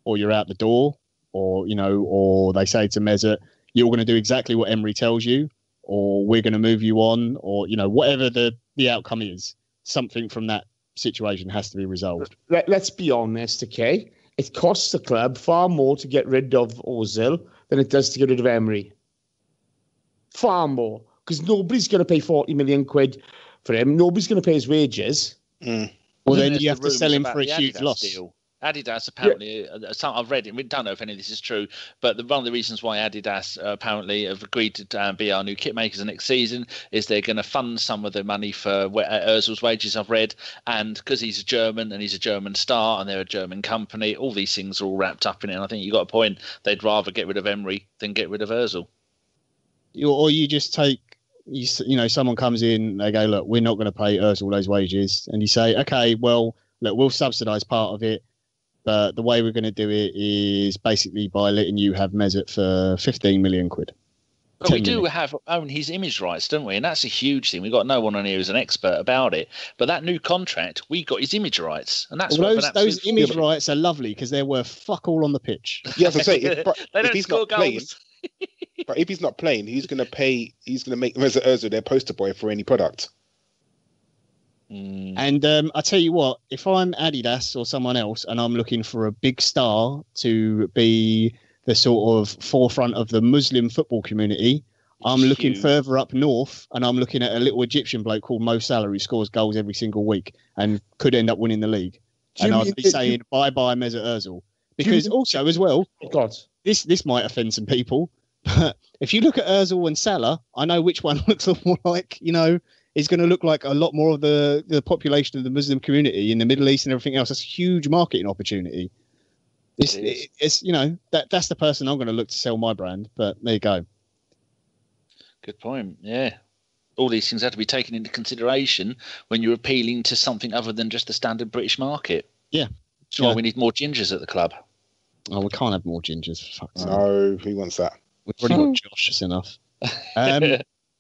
or you're out the door," or they say to Mesut, "You're going to do exactly what Emery tells you, or we're going to move you on," or whatever the outcome is. Something from that situation has to be resolved. Let's be honest, okay? It costs the club far more to get rid of Ozil than it does to get rid of Emery. Far more. Because nobody's going to pay 40 million quid for him. Nobody's going to pay his wages. Well, then you have to sell him for a huge loss. Deal. Adidas apparently, I've read it. We don't know if any of this is true, but one of the reasons why Adidas apparently have agreed to be our new kit makers next season is they're going to fund some of the money for Ozil's wages. I've read, and because he's a German and he's a German star and they're a German company, all these things are all wrapped up in it. And I think you got a point. They'd rather get rid of Emery than get rid of Ozil. Or you just take, someone comes in, they go, "Look, we're not going to pay Ozil those wages," and you say, "Okay, well, look, we'll subsidise part of it, but the way we're going to do it is basically by letting you have Mesut for 15 million quid." But we do own his image rights, don't we? And that's a huge thing. We've got no one on here who's an expert about it. But that new contract, we got his image rights, and that's those image rights are lovely because they're worth fuck all on the pitch. Yeah, as I say, they don't score goals. But if he's not playing, who's going to pay? He's going to make Mesut Ozil their poster boy for any product. And I tell you what, if I'm Adidas or someone else and I'm looking for a big star to be the sort of forefront of the Muslim football community, I'm looking further up north and I'm looking at a little Egyptian bloke called Mo Salah who scores goals every single week and could end up winning the league. And I'd be saying bye-bye Mesut Ozil. Because also as well, this might offend some people, but if you look at Ozil and Salah, I know which one looks more like, is going to look like a lot more of the population of the Muslim community in the Middle East and everything else. That's a huge marketing opportunity. It's that's the person I'm going to look to sell my brand. But there you go. Good point. Yeah. All these things have to be taken into consideration when you're appealing to something other than just the standard British market. Yeah. That's why we need more gingers at the club. Oh, we can't have more gingers. For fuck's sake. No, who wants that? We've already got Josh. It's enough.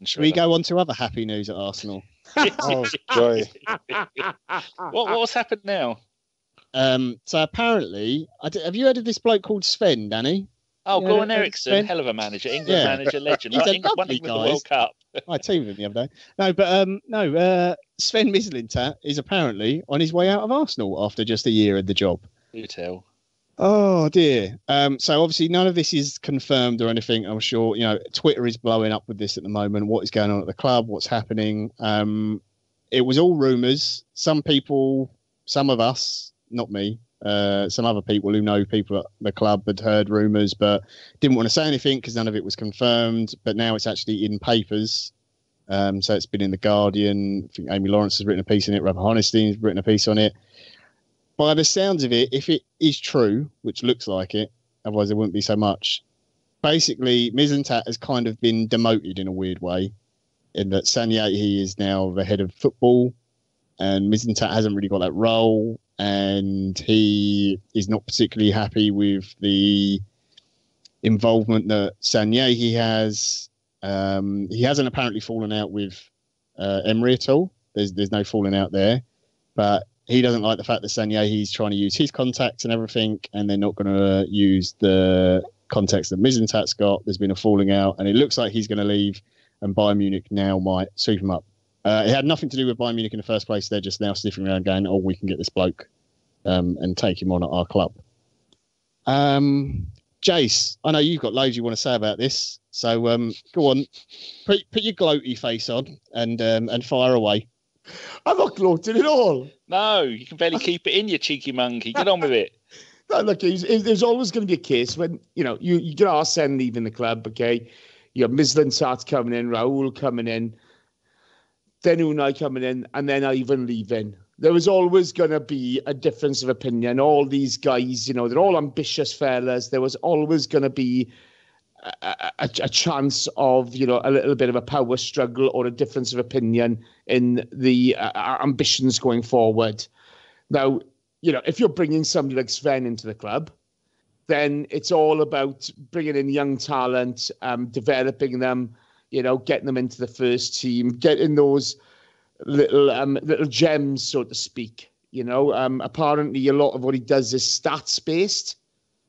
Should we go on to other happy news at Arsenal? Oh, joy. What's happened now? So apparently, have you heard of this bloke called Sven, Danny? Oh, Goran Eriksson, hell of a manager, England manager, legend. He's right? a lovely won guy. the World Cup. I teamed with him the other day. No, Sven Mislintat is apparently on his way out of Arsenal after just a year at the job. Do tell. Oh dear. So obviously none of this is confirmed or anything. I'm sure Twitter is blowing up with this at the moment. What is going on at the club? What's happening? It was all rumours. Some of us, not me, some other people who know people at the club had heard rumours, but didn't want to say anything because none of it was confirmed. But now it's actually in papers. So it's been in the Guardian. I think Amy Lawrence has written a piece on it. Rafa Honestein's written a piece on it. By the sounds of it, if it is true, which looks like it, otherwise there wouldn't be so much. Basically, Mislintat has kind of been demoted in a weird way, in that Sanyahi is now the head of football, and Mislintat hasn't really got that role, and he is not particularly happy with the involvement that Sanyahi has. He hasn't apparently fallen out with Emery at all. There's no falling out there, but he doesn't like the fact that Sanyahi's trying to use his contacts and everything, and they're not going to use the contacts that Mislintat's got. There's been a falling out, and it looks like he's going to leave, and Bayern Munich now might sweep him up. It had nothing to do with Bayern Munich in the first place. They're just now sniffing around going, "Oh, we can get this bloke and take him on at our club." Jace, I know you've got loads you want to say about this, so go on, put your gloaty face on and fire away. I'm not gloating at all. No, you can barely keep it in, you cheeky monkey. Get on with it. No, look, there's always going to be a case when, you get Arsene leaving the club, okay? You have Mislintat coming in, Raul coming in, then Unai coming in, and then Ivan leaving. There was always going to be a difference of opinion. All these guys, they're all ambitious fellas. There was always going to be a chance of, you know, a little bit of a power struggle or a difference of opinion in the ambitions going forward. Now, you know, if you're bringing somebody like Sven into the club, then it's all about bringing in young talent, developing them, you know, getting them into the first team, getting those little gems, so to speak. You know, apparently a lot of what he does is stats based.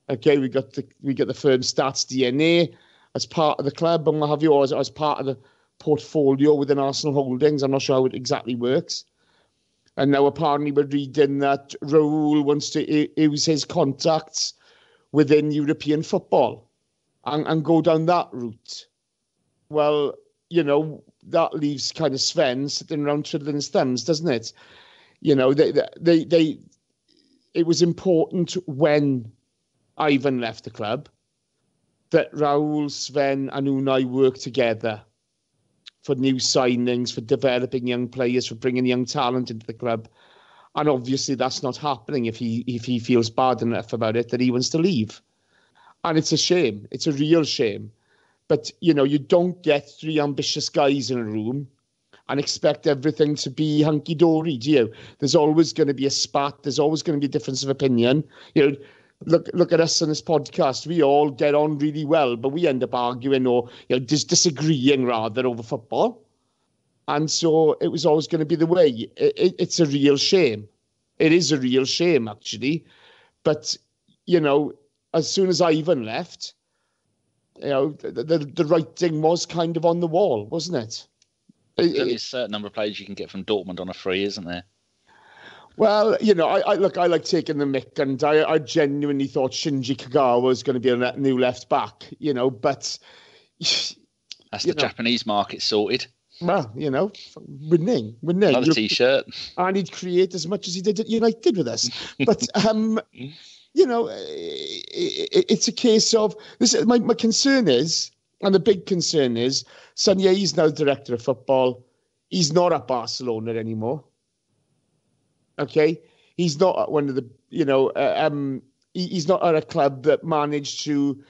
Okay, we got the firm stats DNA as part of the club, and what have you, or as part of the portfolio within Arsenal Holdings. I'm not sure how it exactly works. And now apparently we're reading that Raul wants to use his contacts within European football and go down that route. Well, you know, that leaves kind of Sven sitting around twiddling his thumbs, doesn't it? You know, it was important when Ivan left the club that Raul, Sven and Unai work together for new signings, for developing young players, for bringing young talent into the club. And obviously that's not happening if he feels bad enough about it that he wants to leave. And it's a shame. It's a real shame. But, you know, you don't get three ambitious guys in a room and expect everything to be hunky-dory, do you? There's always going to be a spat. There's always going to be a difference of opinion. You know, look at us on this podcast. We all get on really well, but we end up arguing or, you know, disagreeing rather over football. And so it was always going to be the way. It's a real shame. It is a real shame, actually. But, you know, as soon as Ivan left, you know, the writing was kind of on the wall, wasn't it? There's only a certain number of players you can get from Dortmund on a free, isn't there? Well, you know, I like taking the mick, and I genuinely thought Shinji Kagawa was going to be a new left back, you know, but that's the Japanese market sorted. Well, you know, winning. Another T-shirt. And he'd create as much as he did at United with us. But, you know, it's a case of this. My concern is, and the big concern is, Sonia, he's now director of football. He's not at Barcelona anymore. Okay, he's not at one of the, you know, he's not at a club that managed to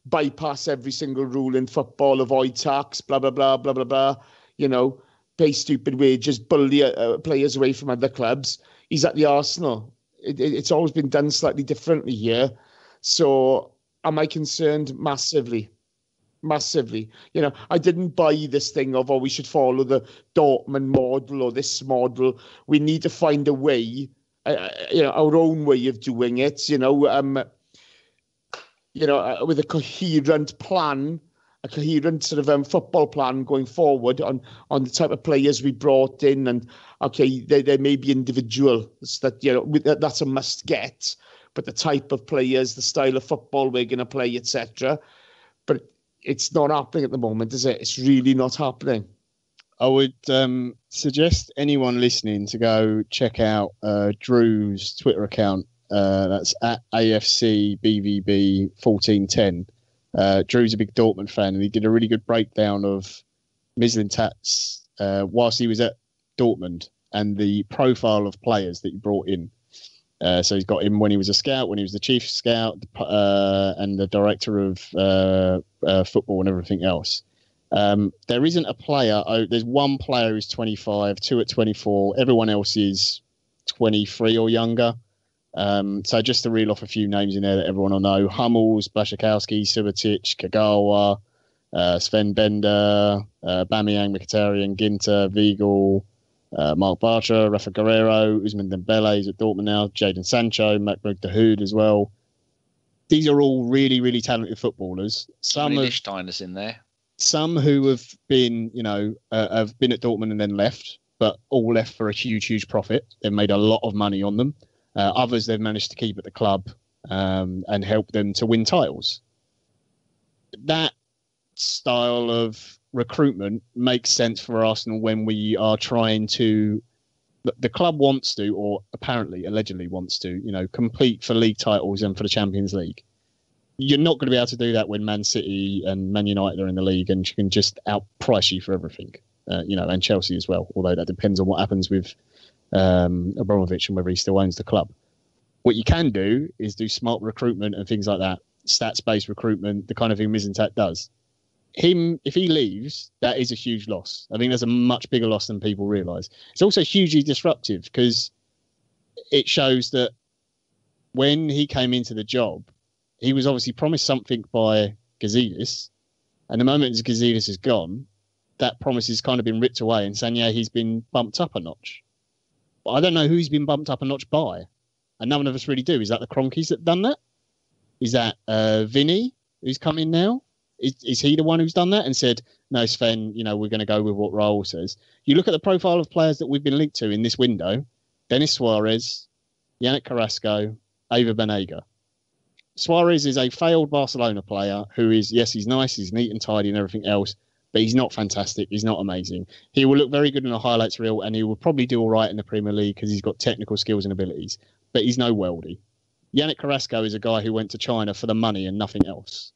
bypass every single rule in football, avoid tax, blah blah blah blah blah blah. You know, pay stupid wages, bully players away from other clubs. He's at the Arsenal. It's always been done slightly differently here. So, am I concerned? Massively. You know, I didn't buy this thing of, we should follow the Dortmund model or this model. We need to find a way, you know, our own way of doing it, you know, with a coherent plan, a coherent sort of football plan going forward on the type of players we brought in. And, okay, there may be individuals that, you know, that's a must get, but the type of players, the style of football we're going to play, etc. But it's not happening at the moment, is it? It's really not happening. I would suggest anyone listening to go check out Drew's Twitter account. That's at AFCBVB1410. Drew's a big Dortmund fan, and he did a really good breakdown of Maitland-Niles whilst he was at Dortmund and the profile of players that he brought in. So he's got him when he was a scout, when he was the chief scout, and the director of football and everything else. There isn't a player. There's one player who's 25, two at 24. Everyone else is 23 or younger. So just to reel off a few names in there that everyone will know: Hummels, Blaszczykowski, Subotic, Kagawa, Sven Bender, Bamiyang, Mkhitaryan, Ginter, Weigl, Mark Bartra, Rafa Guerrero, Ousmane Dembele is at Dortmund now, Jadon Sancho, Mahmoud Dahoud as well. These are all really, really talented footballers. Lichtsteiner's in there. Some who have been, have been at Dortmund and then left, but all left for a huge, huge profit. They've made a lot of money on them. Others they've managed to keep at the club and help them to win titles. That style of recruitment makes sense for Arsenal when we are trying to. The club wants to, or apparently, allegedly wants to, compete for league titles and for the Champions League. You're not going to be able to do that when Man City and Man United are in the league and you can just outprice you for everything, and Chelsea as well, although that depends on what happens with Abramovich and whether he still owns the club. What you can do is do smart recruitment and things like that. stats-based recruitment, the kind of thing Mislintat does. If he leaves, that is a huge loss. I think that's a much bigger loss than people realise. It's also hugely disruptive because it shows that when he came into the job, he was obviously promised something by Gazidis, and the moment Gazidis is gone, that promise has kind of been ripped away, and saying, yeah, he's been bumped up a notch. But I don't know who he's been bumped up a notch by, and none of us really do. Is that the Cronkies that done that? Is that Vinny, who's come in now? Is he the one who's done that and said, no, Sven, we're going to go with what Raul says? You look at the profile of players that we've been linked to in this window: Denis Suarez, Yannick Carrasco, Ava Banega. Suarez is a failed Barcelona player who is, yes, he's nice, he's neat and tidy and everything else, but he's not fantastic. He's not amazing. He will look very good in a highlights reel, and he will probably do all right in the Premier League because he's got technical skills and abilities, but he's no worldie. Yannick Carrasco is a guy who went to China for the money and nothing else.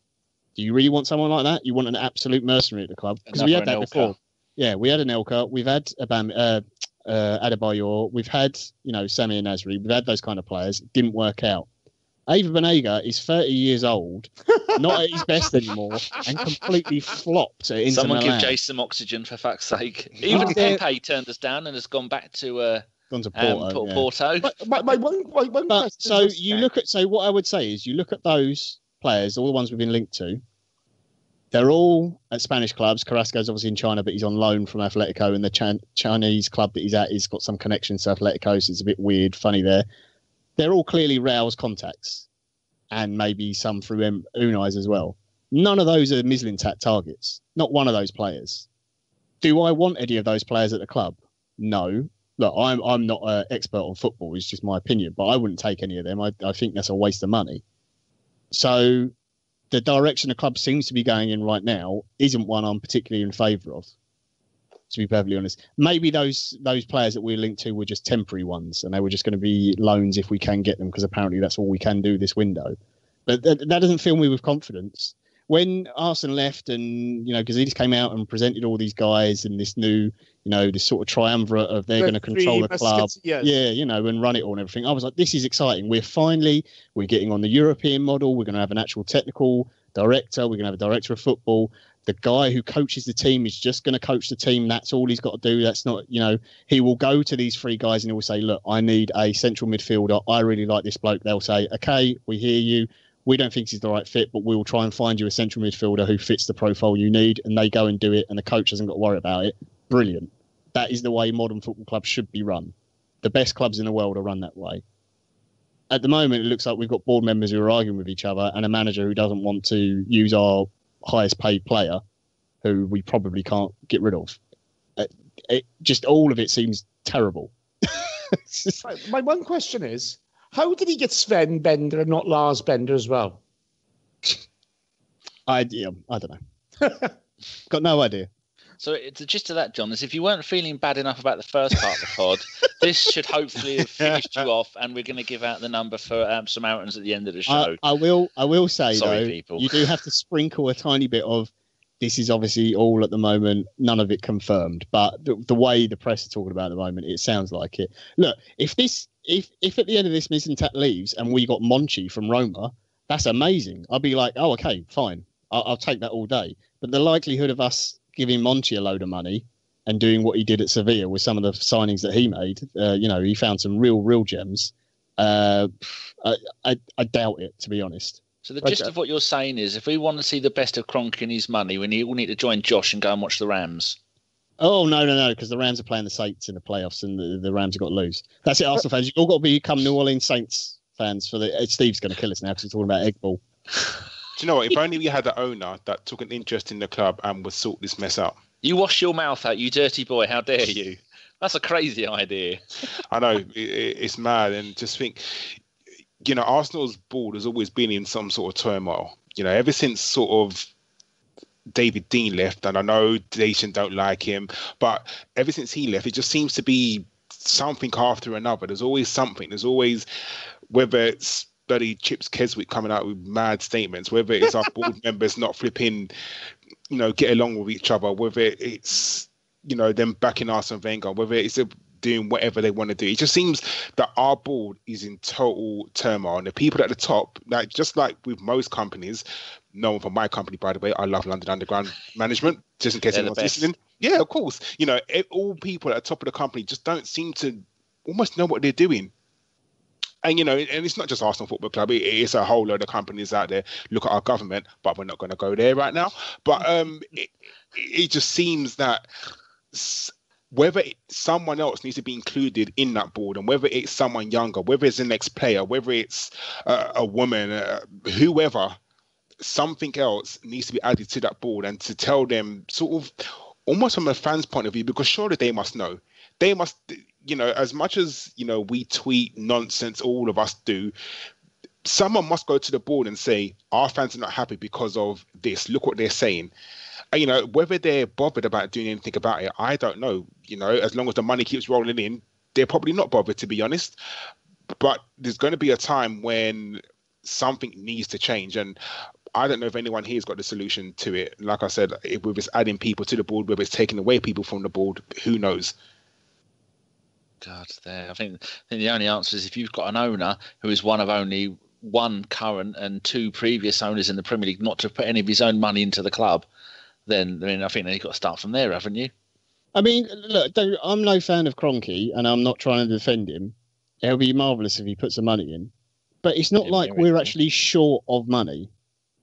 Do you really want someone like that? You want an absolute mercenary at the club? Because we had that before. Yeah, we had Anelka. We've had Adebayor. We've had, Samir Nasri. We've had those kind of players. It didn't work out. Ava Banega is 30 years old, not at his best anymore, and completely flopped at Inter Someone Milan. give Jace some oxygen, for fuck's sake. Even Pepe turned us down and has gone back to Porto. My one question. So what I would say is, you look at those players, all the ones we've been linked to. They're all at Spanish clubs. Carrasco's obviously in China, but he's on loan from Atletico, and the Chinese club that he's at has got some connections to Atletico, so it's a bit weird, funny there. They're all clearly Raul's contacts, and maybe some through Unai's as well. None of those are Mislintat targets. Not one of those players. Do I want any of those players at the club? No. Look, I'm not an expert on football. It's just my opinion, but I wouldn't take any of them. I think that's a waste of money. So the direction the club seems to be going in right now isn't one I'm particularly in favour of, to be perfectly honest. Maybe those players that we're linked to were just temporary ones, and they were just going to be loans if we can get them, because apparently that's all we can do this window. But that doesn't fill me with confidence. When Arsene left and, Gazidis came out and presented all these guys and this new, this sort of triumvirate of they're going to control the club, and run it all and everything, I was like, this is exciting. We're getting on the European model. We're going to have an actual technical director. We're going to have a director of football. The guy who coaches the team is just going to coach the team. That's all he's got to do. That's not, he will go to these three guys and he will say, look, I need a central midfielder. I really like this bloke. They'll say, okay, we hear you. We don't think he's the right fit, but we will try and find you a central midfielder who fits the profile you need. And they go and do it, and the coach hasn't got to worry about it. Brilliant. That is the way modern football clubs should be run. The best clubs in the world are run that way. At the moment, it looks like we've got board members who are arguing with each other and a manager who doesn't want to use our highest paid player, who we probably can't get rid of. Just all of it seems terrible. My one question is, how did he get Sven Bender and not Lars Bender as well? I don't know. Got no idea. So the gist of that, John, is if you weren't feeling bad enough about the first part of the pod, this should hopefully have finished you off, and we're going to give out the number for Samaritans at the end of the show. I will say, sorry, though, people. You do have to sprinkle a tiny bit of, this is obviously all at the moment, none of it confirmed, but the way the press are talking about it at the moment, it sounds like it. Look, if at the end of this Mislintat leaves and we got Monchi from Roma, that's amazing. I'll be like, oh, okay, fine. I'll take that all day. But the likelihood of us giving Monchi a load of money and doing what he did at Sevilla with some of the signings that he made, he found some real gems. I doubt it, to be honest. So the gist of what you're saying is, if we want to see the best of Kroenke and his money, we all need to join Josh and go and watch the Rams. Oh, no, because the Rams are playing the Saints in the playoffs and the Rams have got to lose. That's it, Arsenal fans. You've all got to become New Orleans Saints fans. Steve's going to kill us now because he's talking about egg ball. Do you know what? If only we had an owner that took an interest in the club and would sort this mess out. You wash your mouth out, you dirty boy. How dare you? That's a crazy idea. I know. It's mad. And just think, Arsenal's board has always been in some sort of turmoil. Ever since sort of David Dean left, and I know Nation don't like him, but ever since he left, it just seems to be something after another. There's always something. There's always, whether it's bloody Chips Keswick coming out with mad statements, whether it's our board members not flipping, get along with each other, whether it's, them backing Arsene Wenger, whether it's doing whatever they want to do. It just seems that our board is in total turmoil. And the people at the top, like just like with most companies, no one from my company, by the way, I love London Underground Management, just in case anyone's listening. Yeah, of course. You know, all people at the top of the company just don't seem to almost know what they're doing. And, you know, and it's not just Arsenal Football Club. It's a whole load of companies out there. Look at our government, but we're not going to go there right now. But it just seems that whether someone else needs to be included in that board, and whether it's someone younger, whether it's the next player, whether it's a woman, whoever, something else needs to be added to that board, and to tell them sort of almost from a fan's point of view, because surely they must know. They must, you know, as much as, you know, we tweet nonsense, all of us do, someone must go to the board and say, our fans are not happy because of this. Look what they're saying. And, you know, whether they're bothered about doing anything about it, I don't know. You know, as long as the money keeps rolling in, they're probably not bothered, to be honest. But there's going to be a time when something needs to change. And I don't know if anyone here has got the solution to it. Like I said, whether it's adding people to the board, whether it's taking away people from the board, who knows? God, I think the only answer is if you've got an owner who is one of only one current and two previous owners in the Premier League not to put any of his own money into the club, then I think you've got to start from there, haven't you? I mean, look, I'm no fan of Kroenke, and I'm not trying to defend him. It would be marvellous if he put some money in. But it's not like we're actually short of money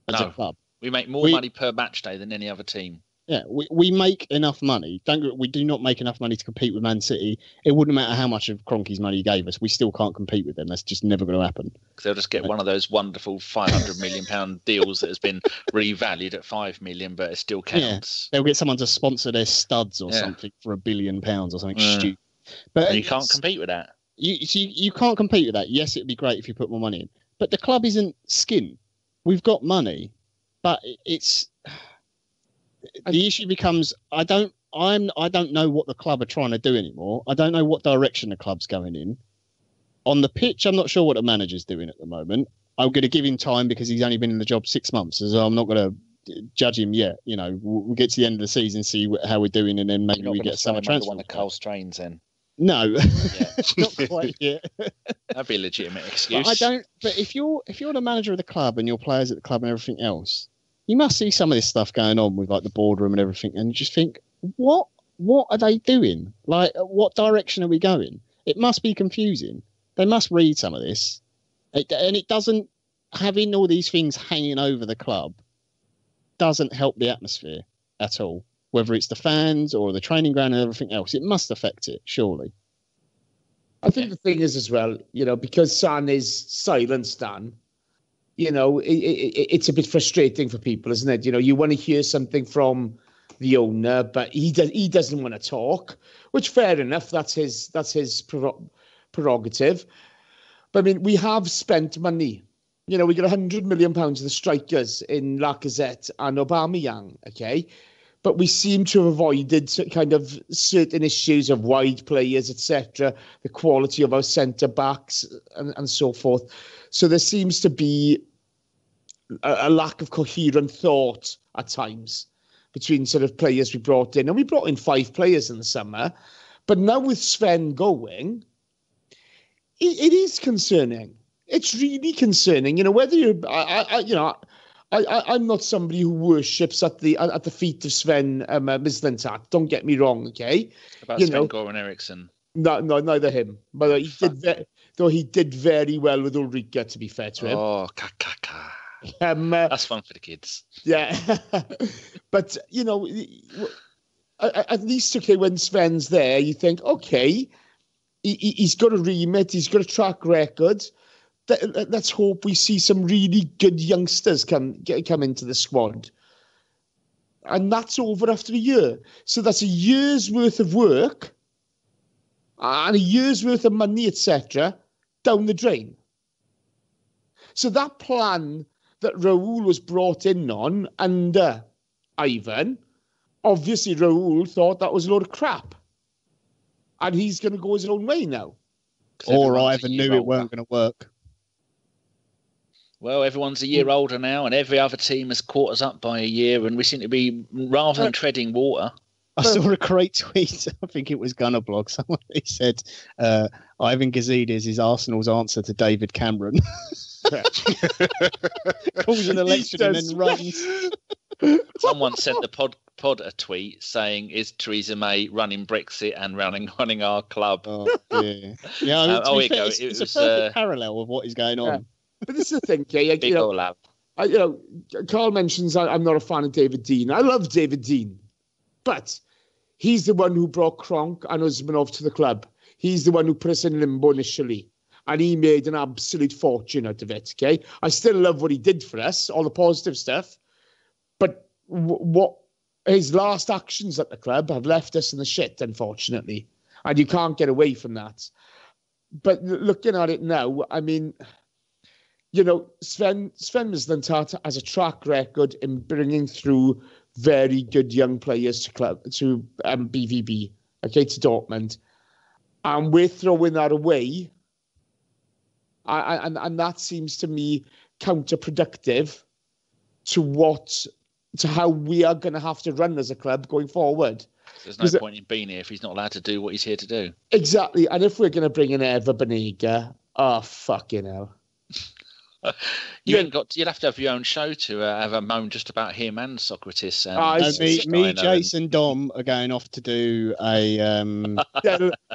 as a club. We make more money per match day than any other team. Yeah, we make enough money. We do not make enough money to compete with Man City. It wouldn't matter how much of Kroenke's money he gave us. We still can't compete with them. That's just never going to happen. Because they'll just get one of those wonderful £500 million deals that has been revalued at £5 million, but it still counts. Yeah, they'll get someone to sponsor their studs or something for £1 billion or something stupid. But you can't compete with that. You can't compete with that. Yes, it'd be great if you put more money in. But the club isn't skin. We've got money, but it's... The issue becomes I don't know what the club are trying to do anymore. I don't know what direction the club's going in. On the pitch, I'm not sure what the manager's doing at the moment. I'm going to give him time because he's only been in the job 6 months, so I'm not going to judge him yet. You know, we'll get to the end of the season, see how we're doing, and then maybe we get a summer transfer. One of Karl's trains, then. No, not quite yet. That'd be a legitimate excuse. But if you're the manager of the club and your players at the club and everything else, you must see some of this stuff going on with like the boardroom and everything, and you just think, what are they doing? Like, what direction are we going? It must be confusing. They must read some of this, and it doesn't. Having all these things hanging over the club doesn't help the atmosphere at all. Whether it's the fans or the training ground and everything else, it must affect it, surely. I think the thing is as well, you know, because San is silent, Stan. You know, it's a bit frustrating for people, isn't it? You know, you want to hear something from the owner, but he doesn't want to talk, which fair enough. That's his prerogative. But I mean, we have spent money. You know, we got £100 million of the strikers in Lacazette and Aubameyang, okay? But we seem to have avoided kind of certain issues of wide players, etc., the quality of our centre-backs and so forth. So there seems to be a lack of coherent thought at times between sort of players we brought in. And we brought in 5 players in the summer. But now with Sven going, it is concerning. It's really concerning. You know, whether you're... I'm not somebody who worships at the feet of Sven Mislintat. Don't get me wrong, okay? About Sven-Goran Eriksson. No, neither him. But he did very well with Ulrika, to be fair to him. Oh, ka. That's fun for the kids. Yeah. But, you know, at least, okay, when Sven's there, you think, okay, he's got a remit, he's got a track record. Let's hope we see some really good youngsters come into the squad. And that's over after a year. So that's a year's worth of work and a year's worth of money, etc., down the drain. So that plan that Raul was brought in on under Ivan, obviously Raul thought that was a load of crap. And he's going to go his own way now. Or Ivan knew it weren't going to work. Well, everyone's a year older now, and every other team has caught us up by a year, and we seem to be, rather than treading water. I saw a great tweet. I think it was Gunner Blog. Someone he said, "Ivan Gazidis is Arsenal's answer to David Cameron." Calls an election and then runs. Someone sent the pod a tweet saying, "Is Theresa May running Brexit and running our club?" Oh, yeah. Yeah, I mean, it's a perfect parallel of what is going on. Yeah. But this is the thing, Karl mentions I'm not a fan of David Dean. I love David Dean, but he's the one who brought Kronk and Usmanov to the club. He's the one who put us in limbo initially, and he made an absolute fortune out of it. Okay, I still love what he did for us, all the positive stuff, but what his last actions at the club have left us in the shit, unfortunately, and you can't get away from that. But looking at it now, I mean, Sven Mislintat has a track record in bringing through very good young players to BVB, to Dortmund, and we're throwing that away, and that seems to me counterproductive to how we are going to have to run as a club going forward. There's no point in being here if he's not allowed to do what he's here to do. Exactly, and if we're going to bring in Eva Banega, oh fucking hell. You'd have to have your own show to have a moan just about him and Socrates. Me, Jason, Dom are going off to do a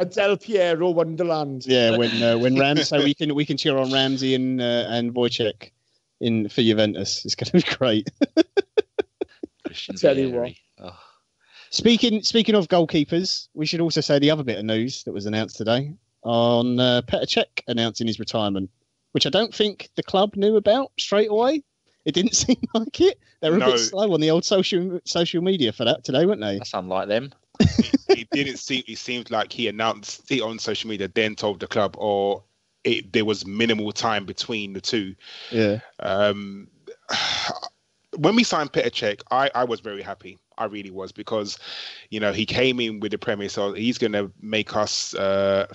Del Piero Wonderland. Yeah, when Rams, so we can cheer on Ramsey and Wojciech for Juventus. It's going to be great. Christian Tell you what. Oh. Speaking of goalkeepers, we should also say the other bit of news that was announced today on Petr Cech announcing his retirement, which I don't think the club knew about straight away. It didn't seem like it. They were a bit slow on the old social media for that today, weren't they? That's unlike them. It didn't seem. It seemed like he announced it on social media, then told the club, or there was minimal time between the two. Yeah. When we signed Petr Cech, I was very happy. I really was, because, he came in with the premise of he's going to make us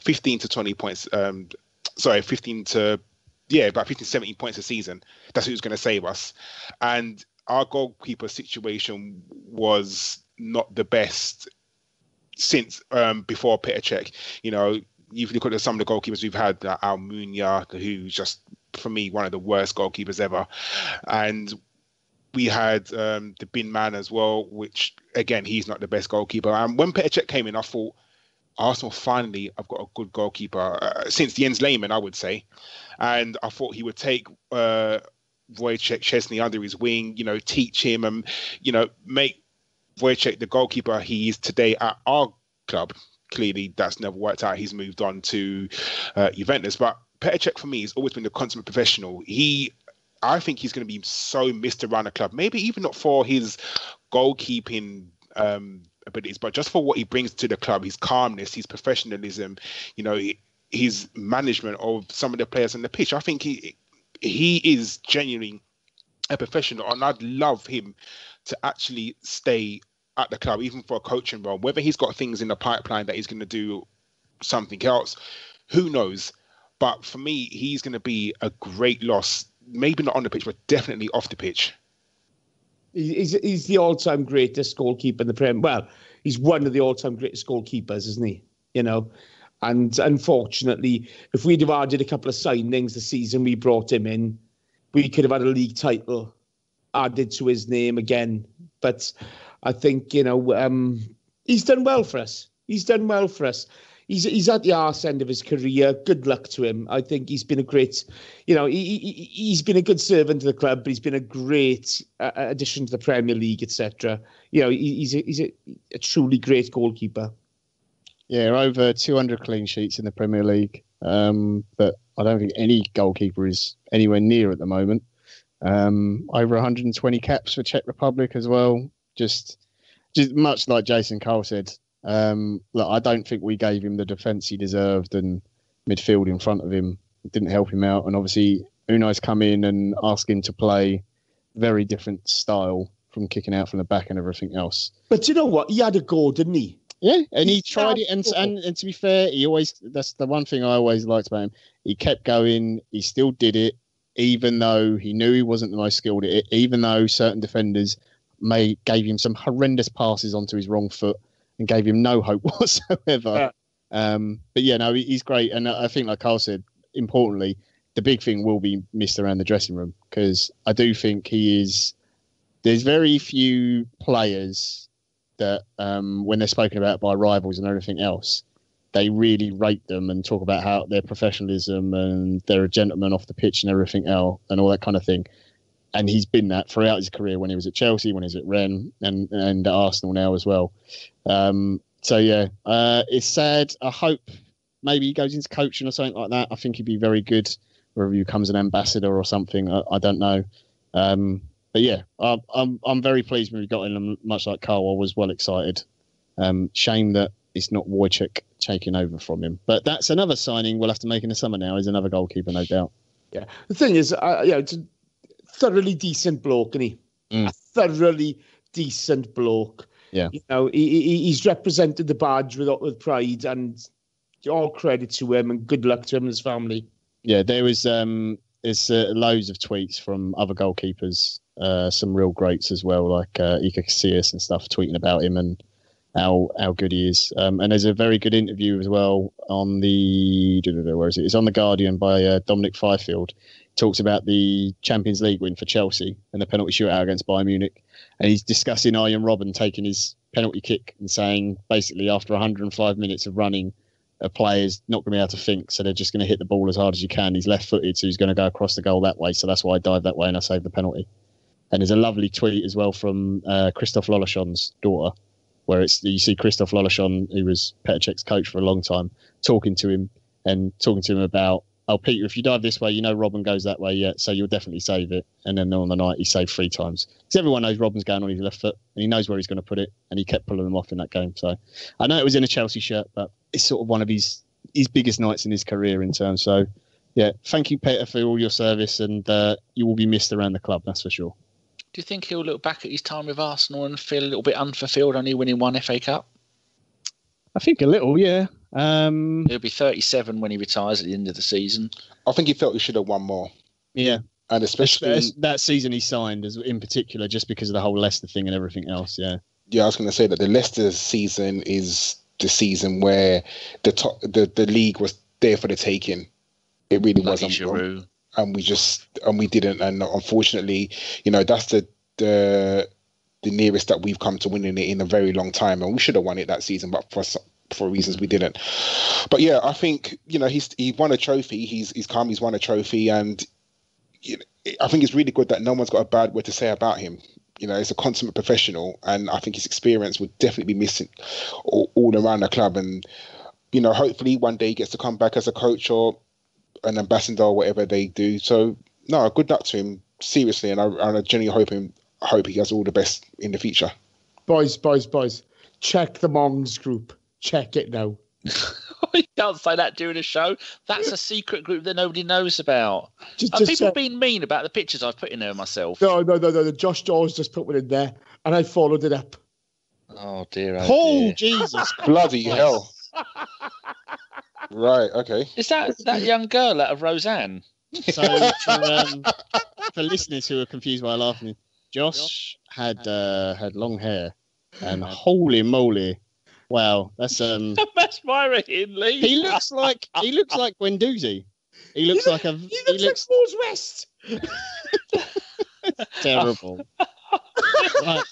15 to 20 points. About 15 to 17 points a season. That's who's going to save us. And our goalkeeper situation was not the best since before Petr Cech. You look at some of the goalkeepers we've had, Almunia, who's just, for me, one of the worst goalkeepers ever. And we had the Bin Man as well, which, again, he's not the best goalkeeper. And when Petr Cech came in, I thought, Arsenal finally have got a good goalkeeper since Jens Lehmann, I would say. And I thought he would take Wojciech Szczesny under his wing, teach him and, make Wojciech the goalkeeper he is today at our club. Clearly, that's never worked out. He's moved on to Juventus. But Petr Cech, for me, has always been a consummate professional. I think he's going to be so missed around the club, maybe even not for his goalkeeping abilities, but just for what he brings to the club, his calmness, his professionalism, his management of some of the players on the pitch. I think he is genuinely a professional, and I'd love him to actually stay at the club, even for a coaching role. Whether he's got things in the pipeline that he's going to do something else, who knows? But for me, he's going to be a great loss. Maybe not on the pitch, but definitely off the pitch. He's the all-time greatest goalkeeper in the Premier. Well, he's one of the all-time greatest goalkeepers, isn't he? And unfortunately, if we'd have added a couple of signings the season we brought him in, we could have had a league title added to his name again. But I think, he's done well for us. He's at the arse end of his career. Good luck to him. I think he's been a great, he's been a good servant to the club, but he's been a great addition to the Premier League, etc. He's a truly great goalkeeper. Yeah, over 200 clean sheets in the Premier League. But I don't think any goalkeeper is anywhere near at the moment. Over 120 caps for Czech Republic as well. Just much like Jason Karl said. Look, I don't think we gave him the defence he deserved, and midfield in front of him didn't help him out. And obviously, Unai's come in and asked him to play very different style from kicking out from the back and everything else. But you know what? He had a goal, didn't he? Yeah, and he tried it. And to be fair, that's the one thing I always liked about him. He kept going. He still did it, even though he knew he wasn't the most skilled at it, even though certain defenders gave him some horrendous passes onto his wrong foot. and gave him no hope whatsoever. Yeah. But yeah, no, he's great. And I think, like Karl said, importantly, the big thing will be missed around the dressing room, because I do think there's very few players that when they're spoken about by rivals and everything else, they really rate them and talk about how their professionalism and they're a gentleman off the pitch and everything else and all that kind of thing. And he's been that throughout his career, when he was at Chelsea, when he was at Rennes, and at Arsenal now as well. So yeah, it's sad. I hope maybe he goes into coaching or something like that. I think he'd be very good, whether he becomes an ambassador or something. I don't know. But yeah, I'm very pleased when we got him. Much like Karl, I was well excited. Shame that it's not Wojciech taking over from him. But that's another signing we'll have to make in the summer now. He's another goalkeeper, no doubt. Yeah. The thing is, it's a thoroughly decent bloke, isn't he? A thoroughly decent bloke. Yeah. You know, he's represented the badge with pride, and all credit to him and good luck to him and his family. Yeah, there's loads of tweets from other goalkeepers, some real greats as well, like Iker Casillas and stuff, tweeting about him and how good he is. And there's a very good interview as well on where is it? It's on The Guardian by Dominic Fifield. Talks about the Champions League win for Chelsea and the penalty shootout against Bayern Munich. And he's discussing Arjen Robben taking his penalty kick and saying, basically, after 105 minutes of running, a player's not going to be able to think, so they're just going to hit the ball as hard as you can. He's left-footed, so he's going to go across the goal that way. So that's why I dived that way and I saved the penalty. And there's a lovely tweet as well from Christophe Lolachon's daughter, where you see Christophe Lolachon, who was Petr Cech's coach for a long time, talking to him about, oh, Peter, if you dive this way, you know Robben goes that way, yeah, so you'll definitely save it. And then on the night, he saved 3 times. Because everyone knows Robben's going on his left foot, and he knows where he's going to put it, and he kept pulling them off in that game. So I know it was in a Chelsea shirt, but it's sort of one of his biggest nights in his career in terms. So, yeah, thank you, Peter, for all your service, and you will be missed around the club, that's for sure. Do you think he'll look back at his time with Arsenal and feel a little bit unfulfilled, only winning 1 FA Cup? I think a little, yeah. He'll be 37 when he retires at the end of the season. I think he felt he should have won more. Yeah. And especially that season he signed, in particular, just because of the whole Leicester thing and everything else, yeah. Yeah, I was going to say that the Leicester season is the season where the league was there for the taking. It really wasn't. Giroud. And we didn't. And unfortunately, that's the nearest that we've come to winning it in a very long time. And we should have won it that season, but for reasons we didn't. But yeah, I think, he won a trophy. He's come, he's won a trophy. And I think it's really good that no one's got a bad word to say about him. He's a consummate professional. And I think his experience would definitely be missing all around the club. And, hopefully one day he gets to come back as a coach or an ambassador or whatever they do. So no, good luck to him, seriously, and I genuinely hope he has all the best in the future. Boys, check the Mongs group. Check it now. You can't say that during a show. That's a secret group that nobody knows about. Are people being mean about the pictures I've put in there myself? No. Josh Dawes just put one in there, and I followed it up. Oh dear! Paul, Jesus, bloody hell! Right, okay. Is that young girl out of Roseanne? So for listeners who are confused by laughing, Josh had long hair, and holy moly, wow, that's that's Myra Hindley. He looks like Guendouzi. He looks like Paul's West. Terrible. Right.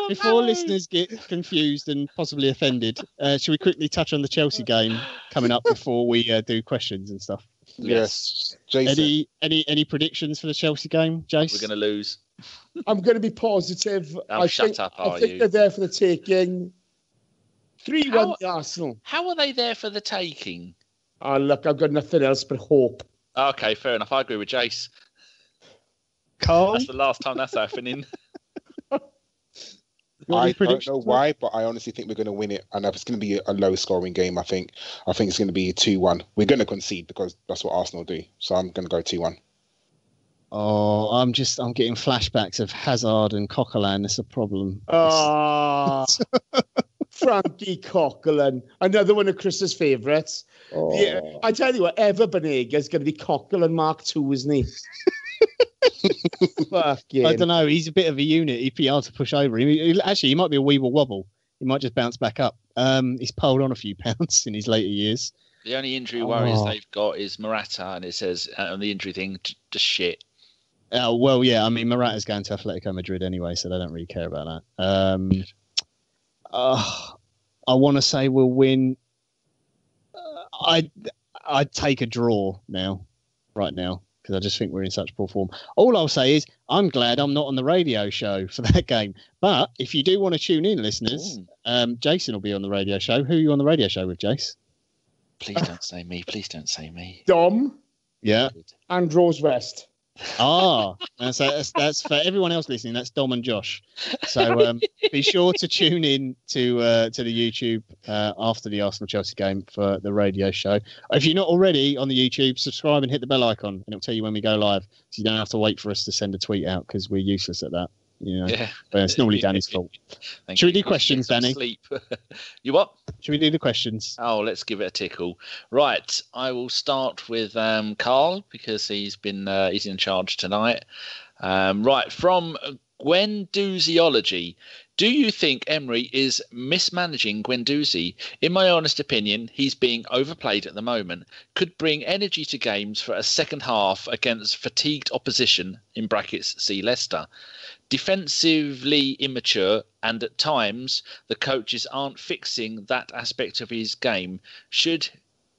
Before listeners get confused and possibly offended, should we quickly touch on the Chelsea game coming up before we do questions and stuff? Yes. Jason. Any predictions for the Chelsea game, Jace? We're going to lose. I'm going to be positive. I think they're there for the taking. 3-1 to Arsenal. How are they there for the taking? Oh, look, I've got nothing else but hope. Okay, fair enough. I agree with Jace. Karl? That's the last time that's happening. I don't know why, but I honestly think we're going to win it, and it's going to be a low-scoring game. I think it's going to be 2-1. We're going to concede because that's what Arsenal do. So I'm going to go 2-1. Oh, I'm getting flashbacks of Hazard and Coquelin. That's a problem. Oh, Frankie Coquelin, another one of Chris's favourites. Oh. Yeah, I tell you what, Ever Banega is going to be Coquelin Mark II, isn't he? Fuck yeah. I don't know. He's a bit of a unit. He'd be hard to push over. He might be a weeble wobble. he might just bounce back up. He's piled on a few pounds in his later years. The only injury worries they've got is Morata, and it says on the injury thing, just shit. Well, yeah, I mean, Morata's going to Atletico Madrid anyway, so they don't really care about that. I want to say we'll win. I'd take a draw right now, because I just think we're in such poor form. All I'll say is I'm glad I'm not on the radio show for that game. But if you do want to tune in, listeners, Jason will be on the radio show. Who are you on the radio show with, Jace? Please don't say me. Please don't say me. Dom. Yeah. And Rose West. That's for everyone else listening. That's Dom and Josh. So be sure to tune in to the YouTube after the Arsenal-Chelsea game for the radio show. If you're not already on the YouTube, subscribe and hit the bell icon, and it'll tell you when we go live. So you don't have to wait for us to send a tweet out, because we're useless at that. Yeah. But it's normally Danny's fault. Should we do questions, Danny? Sleep. You what? Should we do the questions? Oh, let's give it a tickle. Right, I will start with Karl, because he's in charge tonight. Right, from Guendouziology. Do you think Emery is mismanaging Guendouzi? In my honest opinion, he's being overplayed at the moment. Could bring energy to games for a second half against fatigued opposition, in brackets, see Leicester. Defensively immature, and at times the coaches aren't fixing that aspect of his game. Should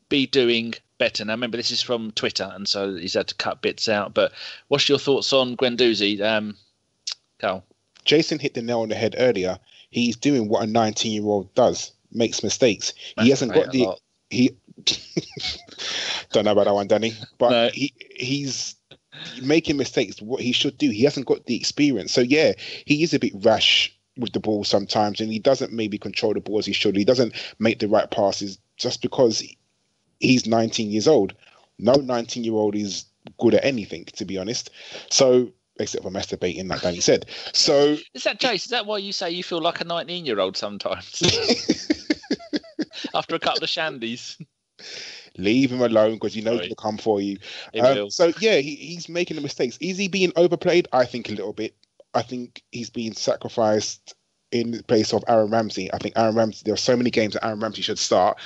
be doing better. Now, remember, this is from Twitter, and so he's had to cut bits out. But what's your thoughts on Guendouzi, Karl? Jason hit the nail on the head earlier. He's doing what a 19-year-old does, makes mistakes. He hasn't got the... He don't know about that one, Danny. But no. He's making mistakes, what he should do. He hasn't got the experience. So, yeah, he is a bit rash with the ball sometimes, and he doesn't maybe control the ball as he should. He doesn't make the right passes just because he's 19 years old. No 19-year-old is good at anything, to be honest. So... except for masturbating, like Danny said. So is that Jace? Is that why you say you feel like a 19-year-old sometimes? After a couple of shandies. Leave him alone, because you know he'll come for you. So yeah, he's making the mistakes. Is he being overplayed? I think a little bit. I think he's being sacrificed in the place of Aaron Ramsey. I think Aaron Ramsey, there are so many games that Aaron Ramsey should start,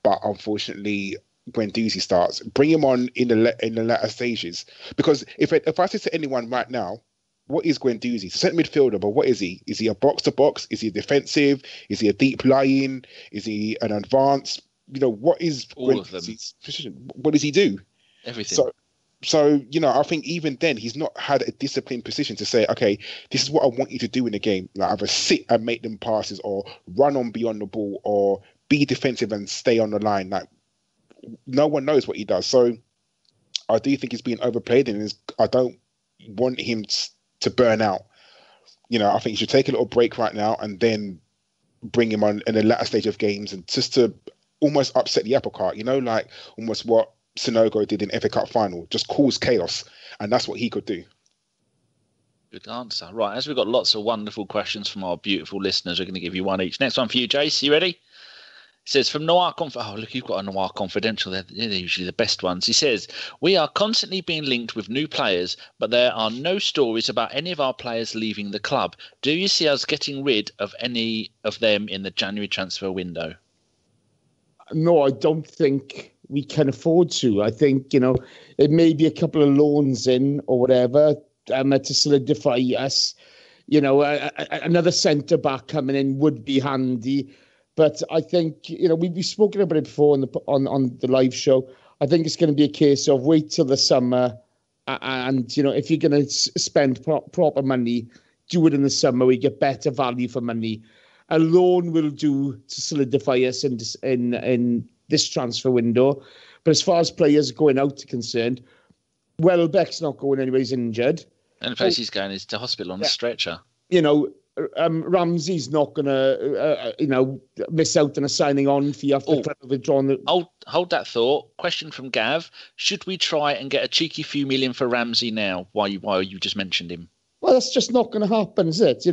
but unfortunately Guendouzi starts. Bring him on in the latter stages, because if I say to anyone right now, what is Guendouzi? He's a centre midfielder, but what is he? Is he a box to box? Is he defensive? Is he a deep lying? Is he an advanced? What is Guendouzi's position? What does he do? Everything. So I think even then he's not had a disciplined position to say, okay, this is what I want you to do in the game. Like either sit and make them passes, or run on beyond the ball, or be defensive and stay on the line. Like, no one knows what he does. So I do think he's being overplayed, and I don't want him to burn out. I think he should take a little break right now and then bring him on in the latter stage of games, and just to almost upset the apple cart, like almost what Sinogo did in FA Cup final, just cause chaos. And that's what he could do. Good answer. Right, as we've got lots of wonderful questions from our beautiful listeners, we're going to give you one each. Next one for you, Jace. You ready? It says, from Noir oh, look, you've got a Noir Confidential. They're usually the best ones. He says, we are constantly being linked with new players, but there are no stories about any of our players leaving the club. Do you see us getting rid of any of them in the January transfer window? No, I don't think we can afford to. I think, it may be a couple of loans in or whatever to solidify us. Another centre-back coming in would be handy. But I think, we've spoken about it before on the live show. I think it's going to be a case of wait till the summer. And, if you're going to spend proper money, do it in the summer. We get better value for money. A loan will do to solidify us in this transfer window. But as far as players going out are concerned, Welbeck's not going anywhere. He's injured. And the place he's going is to hospital on a stretcher. Ramsey's not going to, miss out on a signing on fee after the club have withdrawn. Hold that thought. Question from Gav. Should we try and get a cheeky few million for Ramsey now, while you just mentioned him? Well, that's just not going to happen, is it?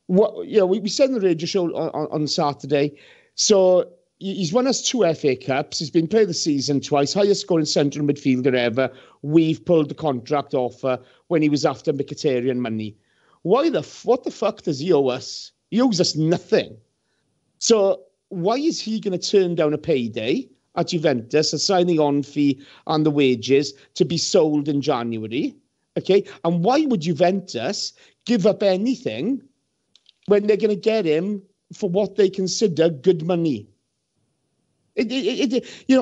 We said in the radio show on Saturday. So he's won us 2 FA Cups. He's been player of the season twice, highest scoring central midfielder ever. We've pulled the contract offer when he was after Mkhitaryan money. What the fuck does he owe us? He owes us nothing. So why is he going to turn down a payday at Juventus, a signing on fee and the wages to be sold in January? Okay, and why would Juventus give up anything when they're going to get him for what they consider good money?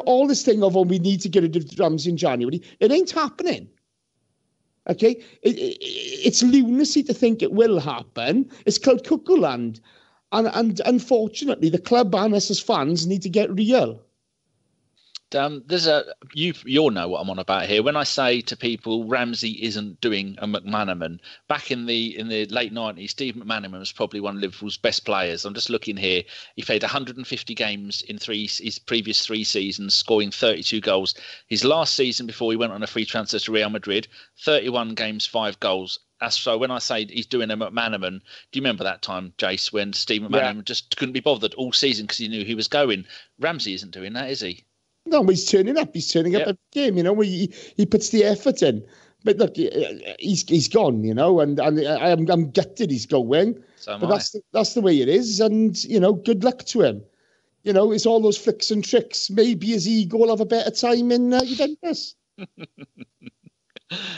All this thing of, we need to get rid of Ramsey in January, it ain't happening. Okay, it's lunacy to think it will happen. It's called cuckoo land, and unfortunately, the club and us as fans need to get real. You'll know what I'm on about here. When I say to people, Ramsey isn't doing a McManaman. Back in the late 90s, Steve McManaman was probably one of Liverpool's best players. I'm just looking here. He played 150 games in his previous 3 seasons, scoring 32 goals. His last season before he went on a free transfer to Real Madrid, 31 games, 5 goals. So when I say he's doing a McManaman, do you remember that time, Jace, when Steve McManaman just couldn't be bothered all season because he knew he was going? Ramsey isn't doing that, is he? No, he's turning up. He's turning up every game. He puts the effort in. But look, he's gone. And I'm gutted he's going. But that's the way it is. And good luck to him. It's all those flicks and tricks. Maybe his ego will have a better time in Juventus.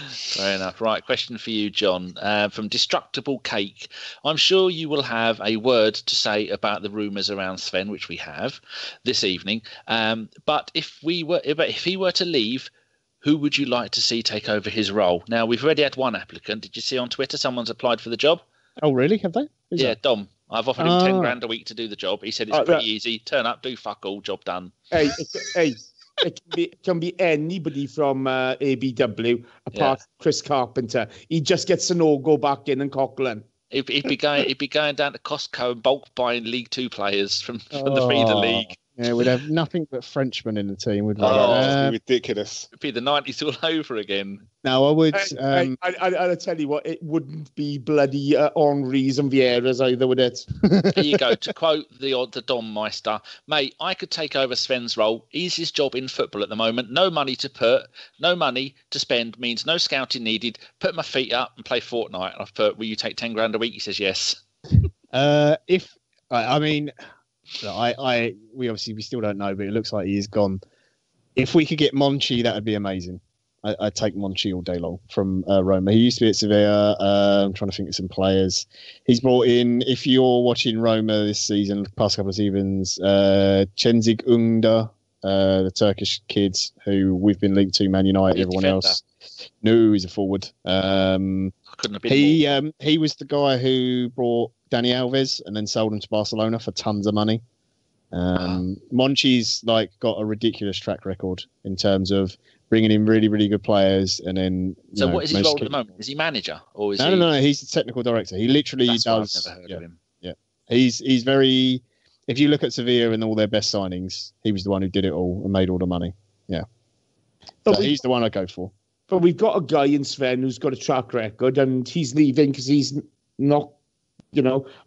Fair enough. Right, question for you, John, from Destructible Cake. I'm sure you will have a word to say about the rumours around Sven, which we have this evening. But if he were to leave, who would you like to see take over his role? Now, we've already had one applicant. Did you see on Twitter someone's applied for the job? Oh, really? Have they? Dom. I've offered him 10 grand a week to do the job. He said it's pretty easy. Turn up, do fuck all, job done. Hey. It can be anybody from ABW apart from Chris Carpenter. He just gets to go back in and Coughlin. He'd be going down to Costco and bulk buying League Two players from the feeder league. Yeah, we'd have nothing but Frenchmen in the team, would we? It'd be ridiculous. It'd be the 90s all over again. No, I would. I'll tell you what, it wouldn't be bloody Henry's and Vieiras either, would it? There you go. To quote the Dom Meister, mate, I could take over Sven's role. Easiest job in football at the moment. No money to spend means no scouting needed. Put my feet up and play Fortnite. And I've put, will you take 10 grand a week? He says yes. We still don't know, but it looks like he is gone. If we could get Monchi, that would be amazing. I'd take Monchi all day long from Roma. He used to be at Sevilla. I'm trying to think of some players he's brought in. If you're watching Roma this season, past couple of seasons, Cengiz Ünder, the Turkish kid who we've been linked to Man United, everyone else. No, he's a forward. Couldn't have been he was the guy who brought Dani Alves and then sold him to Barcelona for tons of money. Monchi's got a ridiculous track record in terms of bringing in really, really good players, and then. So, what is his role at the moment? Is he manager or is he? No. He's the technical director. He literally does. I've never heard of him. Yeah, he's very. If you look at Sevilla and all their best signings, he was the one who did it all and made all the money. Yeah, but he's the one I go for. But we've got a guy in Sven who's got a track record, and he's leaving because he's not,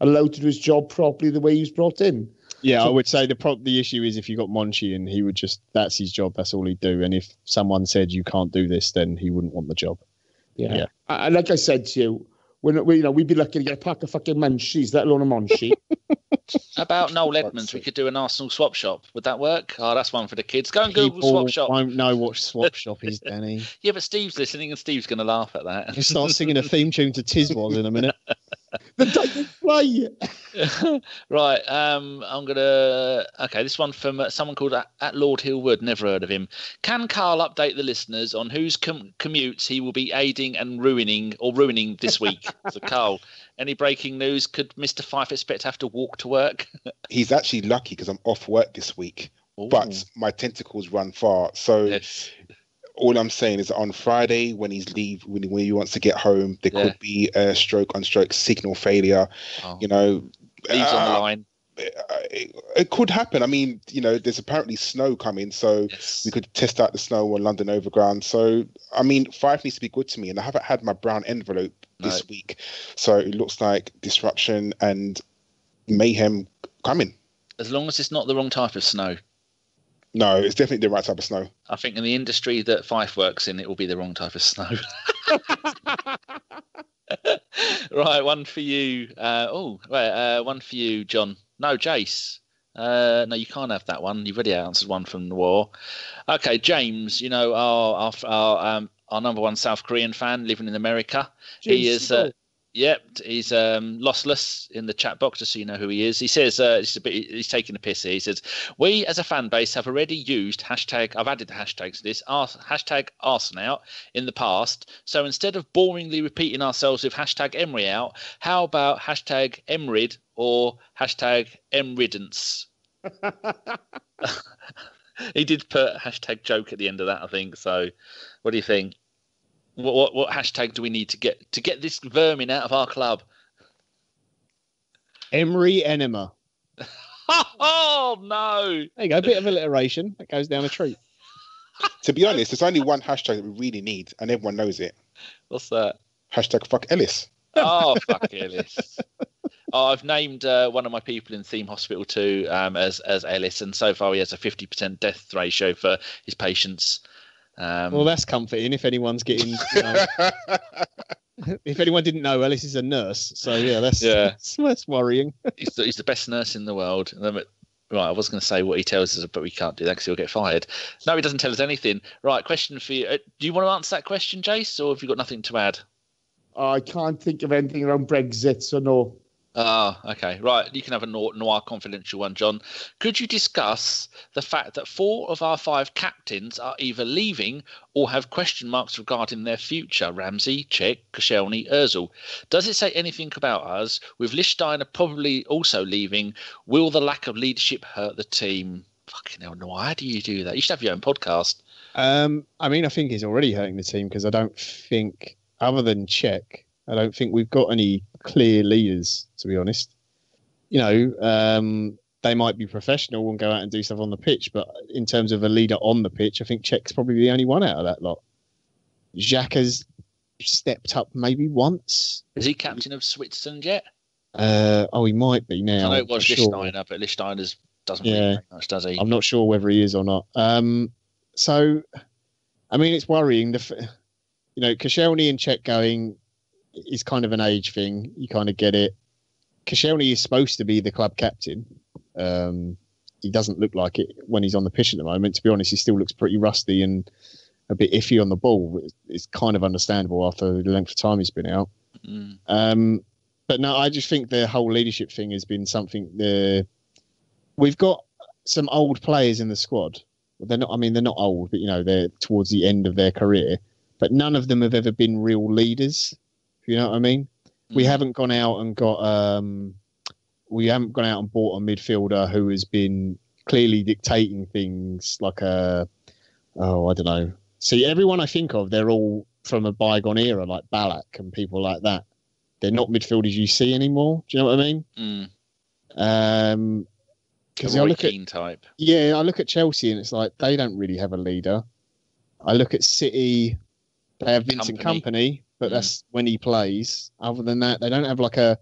allowed to do his job properly the way he was brought in. Yeah, I would say the issue is if you got Monchi and he would that's his job, that's all he'd do. And if someone said you can't do this, then he wouldn't want the job. Yeah. And like I said to you, we'd be lucky to get a pack of fucking Munchies, let alone a Monchi. About Noel Edmonds, we could do an Arsenal swap shop. Would that work? Oh, that's one for the kids. Go and Google swap shop. Won't know what swap shop is, Danny. Yeah, but Steve's listening and Steve's going to laugh at that. You start singing a theme tune to Tiswas in a minute. The Titan Fly. Right, I'm gonna. Okay, this one from someone called at Lord Hillwood. Never heard of him. Can Karl update the listeners on whose commutes he will be aiding and ruining this week? So, Karl, any breaking news? Could Mr. Fife expect to have to walk to work? He's actually lucky because I'm off work this week, but my tentacles run far. So. Yes. All I'm saying is that on Friday, when when he wants to get home, there could be a stroke-on-stroke signal failure. Leaves on the line. It could happen. I mean, there's apparently snow coming, so we could test out the snow on London Overground. So, I mean, Fife needs to be good to me, and I haven't had my brown envelope this week. So it looks like disruption and mayhem coming. As long as it's not the wrong type of snow. No, it's definitely the right type of snow. I think in the industry that Fife works in, it will be the wrong type of snow. Right, one for you. One for you, John. No, Jace. No, you can't have that one. You've already answered one from the war. Okay, James, our number one South Korean fan living in America. He is, he's lossless in the chat box, just so you know who he is. He says, he's taking a piss here. He says, we as a fan base have already used hashtag, I've added the hashtag to this, hashtag Arsenal out in the past. So instead of boringly repeating ourselves with hashtag Emery out, how about hashtag Emrid or hashtag Emriddance? He did put hashtag joke at the end of that, I think. So what do you think? What hashtag do we need to get this vermin out of our club? Emery Enema. Oh no! There you go, a bit of alliteration that goes down a treat. To be honest, there's only one hashtag that we really need, and everyone knows it. What's that? Hashtag fuck Ellis. Oh, fuck Ellis. Oh, I've named one of my people in Theme Hospital too as Ellis, and so far he has a 50% death ratio for his patients. Well, that's comforting if anyone's getting. If anyone didn't know, Ellis is a nurse, so that's worrying. He's the best nurse in the world. Right, I was going to say what he tells us, but we can't do that because he'll get fired. No, he doesn't tell us anything. Right, question for you. Do you want to answer that question, Jace, or have you got nothing to add? I can't think of anything around Brexit, so no. Okay. Right. You can have a Noir confidential one, John. Could you discuss the fact that 4 of our 5 captains are either leaving or have question marks regarding their future? Ramsey, Cech, Koscielny, Ozil. Does it say anything about us? With Lichtsteiner probably also leaving, will the lack of leadership hurt the team? Fucking hell, Noir, how do you do that? You should have your own podcast. I think it's already hurting the team because I don't think, other than Cech, I don't think we've got any clear leaders, to be honest. They might be professional and go out and do stuff on the pitch, but in terms of a leader on the pitch, I think Czech's probably the only one out of that lot. Xhaka's stepped up maybe once. Is he captain of Switzerland yet? He might be now. I know it was Lichtsteiner, but Lichtsteiner doesn't really make much, does he? I'm not sure whether he is or not. It's worrying. Koscielny and Cech going is kind of an age thing. You kind of get it. Koscielny is supposed to be the club captain. He doesn't look like it when he's on the pitch at the moment. To be honest, he still looks pretty rusty and a bit iffy on the ball. It's kind of understandable after the length of time he's been out. But no, I just think the whole leadership thing has been something. We've got some old players in the squad. They're not old, but they're towards the end of their career. But none of them have ever been real leaders. You know what I mean? We haven't gone out and got bought a midfielder who has been clearly dictating things like I don't know. See, everyone I think of, they're all from a bygone era, like Ballack and people like that. They're not midfielders you see anymore. Do you know what I mean? Because I look at type. Yeah, I look at Chelsea and it's like they don't really have a leader. I look at City, they have Vincent Kompany, but that's when he plays. Other than that, they don't have like a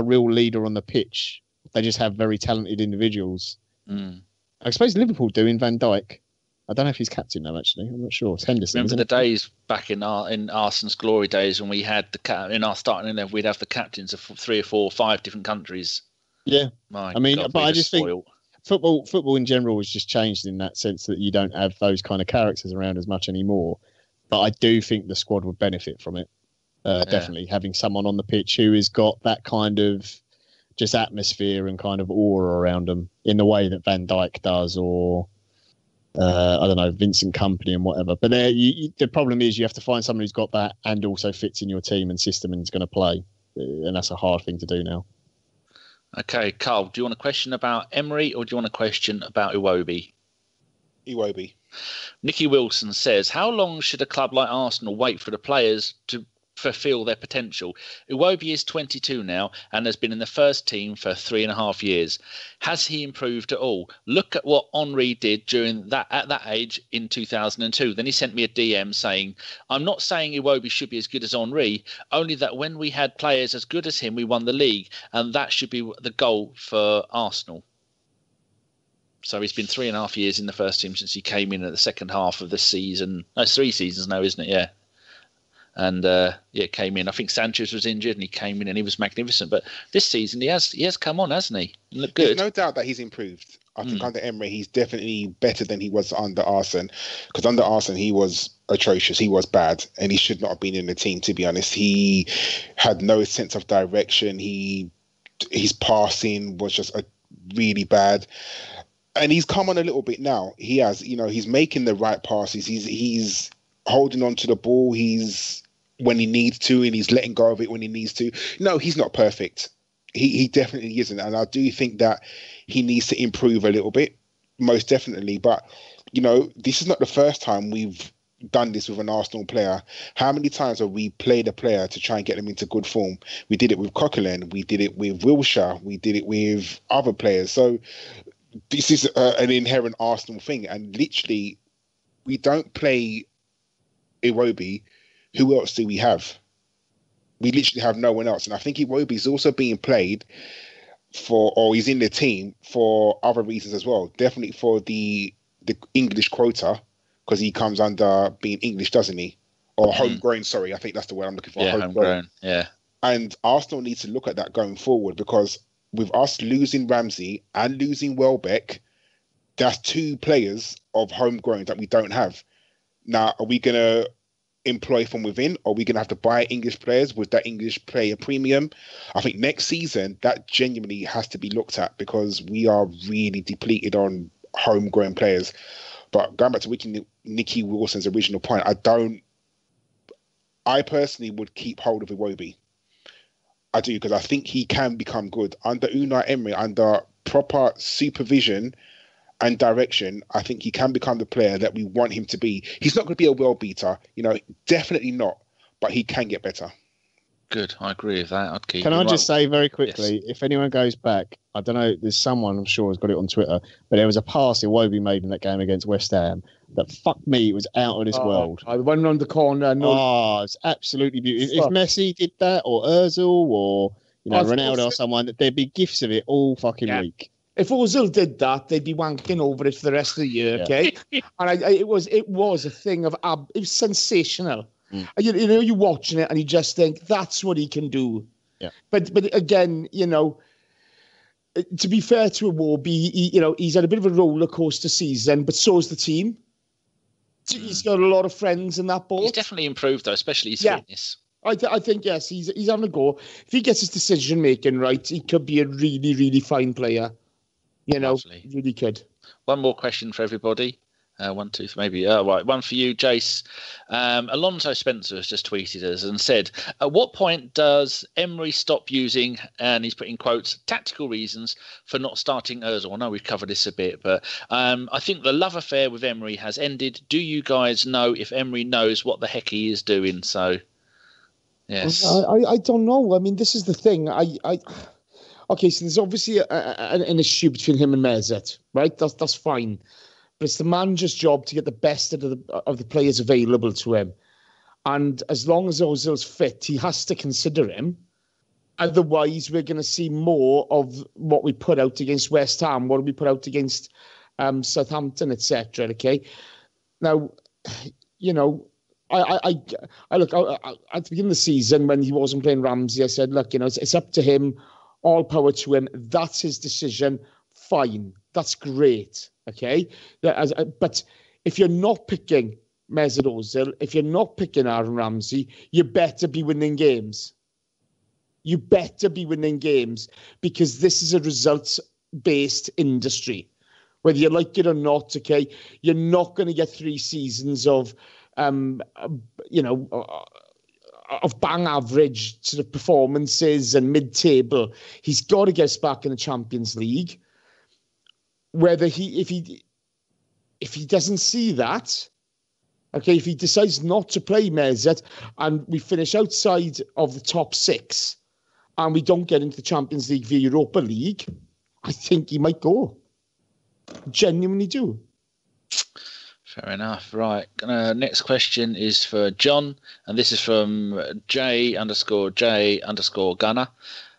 real leader on the pitch. They just have very talented individuals. I suppose Liverpool do in Van Dijk. I don't know if he's captain now, actually. I'm not sure. It's Henderson. Remember the days back in Arsenal's glory days when we had in our starting 11, we'd have the captains of 3 or 4 or 5 different countries. Yeah. I just think football in general has just changed in that sense that you don't have those kind of characters around as much anymore. But I do think the squad would benefit from it. Definitely having someone on the pitch who has got that kind of just atmosphere and kind of aura around them in the way that Van Dijk does, or I don't know, Vincent Kompany and whatever. But the problem is you have to find someone who's got that and also fits in your team and system and is going to play. And that's a hard thing to do now. Okay, Karl, do you want a question about Emery or do you want a question about Iwobi? Iwobi. Nicky Wilson says, how long should a club like Arsenal wait for the players to fulfil their potential? Iwobi is 22 now and has been in the first team for 3.5 years. Has he improved at all? Look at what Henry did at that age in 2002. Then he sent me a DM saying, I'm not saying Iwobi should be as good as Henry, only that when we had players as good as him, we won the league, and that should be the goal for Arsenal. So he's been 3.5 years in the first team since he came in at the second half of the season. No, it's 3 seasons now, isn't it? Yeah. and came in. I think Sanchez was injured, and he came in and he was magnificent. But this season he has come on, hasn't he? Looked good. There's no doubt that he's improved. I think under Emery he's definitely better than he was under Arsene, because under Arsene he was atrocious. He was bad, and he should not have been in the team, to be honest. He had no sense of direction. His passing was just really bad. And he's come on a little bit now. He has, he's making the right passes. He's holding on to the ball. He's when he needs to, and he's letting go of it when he needs to. No, he's not perfect. He definitely isn't. And I do think that he needs to improve a little bit, most definitely. But, this is not the first time we've done this with an Arsenal player. How many times have we played a player to try and get them into good form? We did it with Coquelin. We did it with Wilshere. We did it with other players. So this is an inherent Arsenal thing. And literally, we don't play Iwobi. Who else do we have? We literally have no one else. And I think Iwobi is also being played or he's in the team for other reasons as well. Definitely for the English quota, because he comes under being English, doesn't he? Or homegrown, sorry. I think that's the word I'm looking for. Yeah, homegrown. Yeah. And Arsenal needs to look at that going forward, because with us losing Ramsey and losing Welbeck, that's two players of homegrown that we don't have. Now, are we going to employ from within, or are we going to have to buy English players with that English player premium? I think next season that genuinely has to be looked at, because we are really depleted on homegrown players. But going back to Nicky Wilson's original point, I personally would keep hold of Iwobi. I do, because I think he can become good under Unai Emery, under proper supervision and direction. I think he can become the player that we want him to be. He's not going to be a world beater, definitely not, but he can get better. Good, I agree with that. I'd keep. Can I just say very quickly, if anyone goes back, I don't know, there's someone I'm sure has got it on Twitter, but there was a pass Iwobi made in that game against West Ham that, fuck me, it was out of this world. I went around the corner. It's absolutely beautiful. If Messi did that, or Ozil, or Ronaldo or someone, there'd be gifs of it all fucking week. If Ozil did that, they'd be wanking over it for the rest of the year, okay? And it was a thing of it was sensational. You're watching it and you just think that's what he can do. Yeah. But again, to be fair to Iwobi, he's had a bit of a roller coaster season, but so's the team. He's got a lot of friends in that boat. He's definitely improved though, especially his fitness. I think yes, he's having a go. If he gets his decision making right, he could be a really, really fine player. Lovely. Really could. One more question for everybody. One, two, maybe. Right, one for you, Jace. Alonso Spencer has just tweeted us and said, at what point does Emery stop using, and he's put in quotes, tactical reasons for not starting Ozil? I know we've covered this a bit, but I think the love affair with Emery has ended. Do you guys know if Emery knows what the heck he is doing? So, yes. I don't know. I mean, this is the thing. Okay, so there's obviously an issue between him and Mesut, right? That's fine. But it's the manager's job to get the best of the players available to him. And as long as Ozil's fit, he has to consider him. Otherwise, we're going to see more of what we put out against West Ham, what we put out against Southampton, etc. Okay? Now, I look, at the beginning of the season when he wasn't playing Ramsey, I said, look, it's up to him, all power to him. That's his decision. Fine. That's great. Okay, but if you're not picking Mesut Ozil, if you're not picking Aaron Ramsey, you better be winning games. You better be winning games, because this is a results-based industry. Whether you like it or not, okay, you're not going to get 3 seasons of, of bang average sort of performances and mid-table. He's got to get us back in the Champions League. Whether if he doesn't see that, okay, if he decides not to play Mesut and we finish outside of the top 6 and we don't get into the Champions League via Europa League, I think he might go. Genuinely do. Fair enough. Right. Next question is for John, and this is from J_J_Gunner.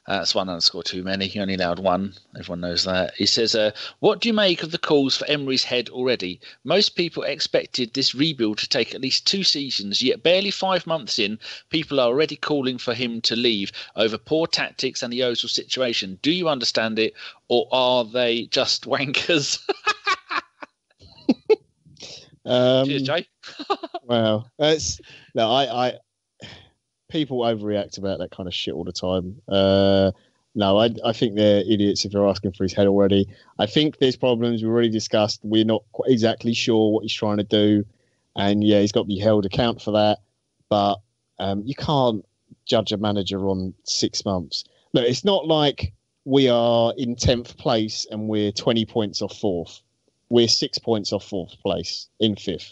That's 1 underscore too many. He only allowed one. Everyone knows that. He says, what do you make of the calls for Emery's head already? Most people expected this rebuild to take at least 2 seasons, yet barely 5 months in, people are already calling for him to leave over poor tactics and the Ozil situation. Do you understand it, or are they just wankers? Cheers, Jay. Well, people overreact about that kind of shit all the time. No, I think they're idiots if they're asking for his head already. I think there's problems we've already discussed. We're not quite exactly sure what he's trying to do. And yeah, he's got to be held account for that. But you can't judge a manager on 6 months. Look, it's not like we are in 10th place and we're 20 points off 4th. We're 6 points off 4th place in 5th.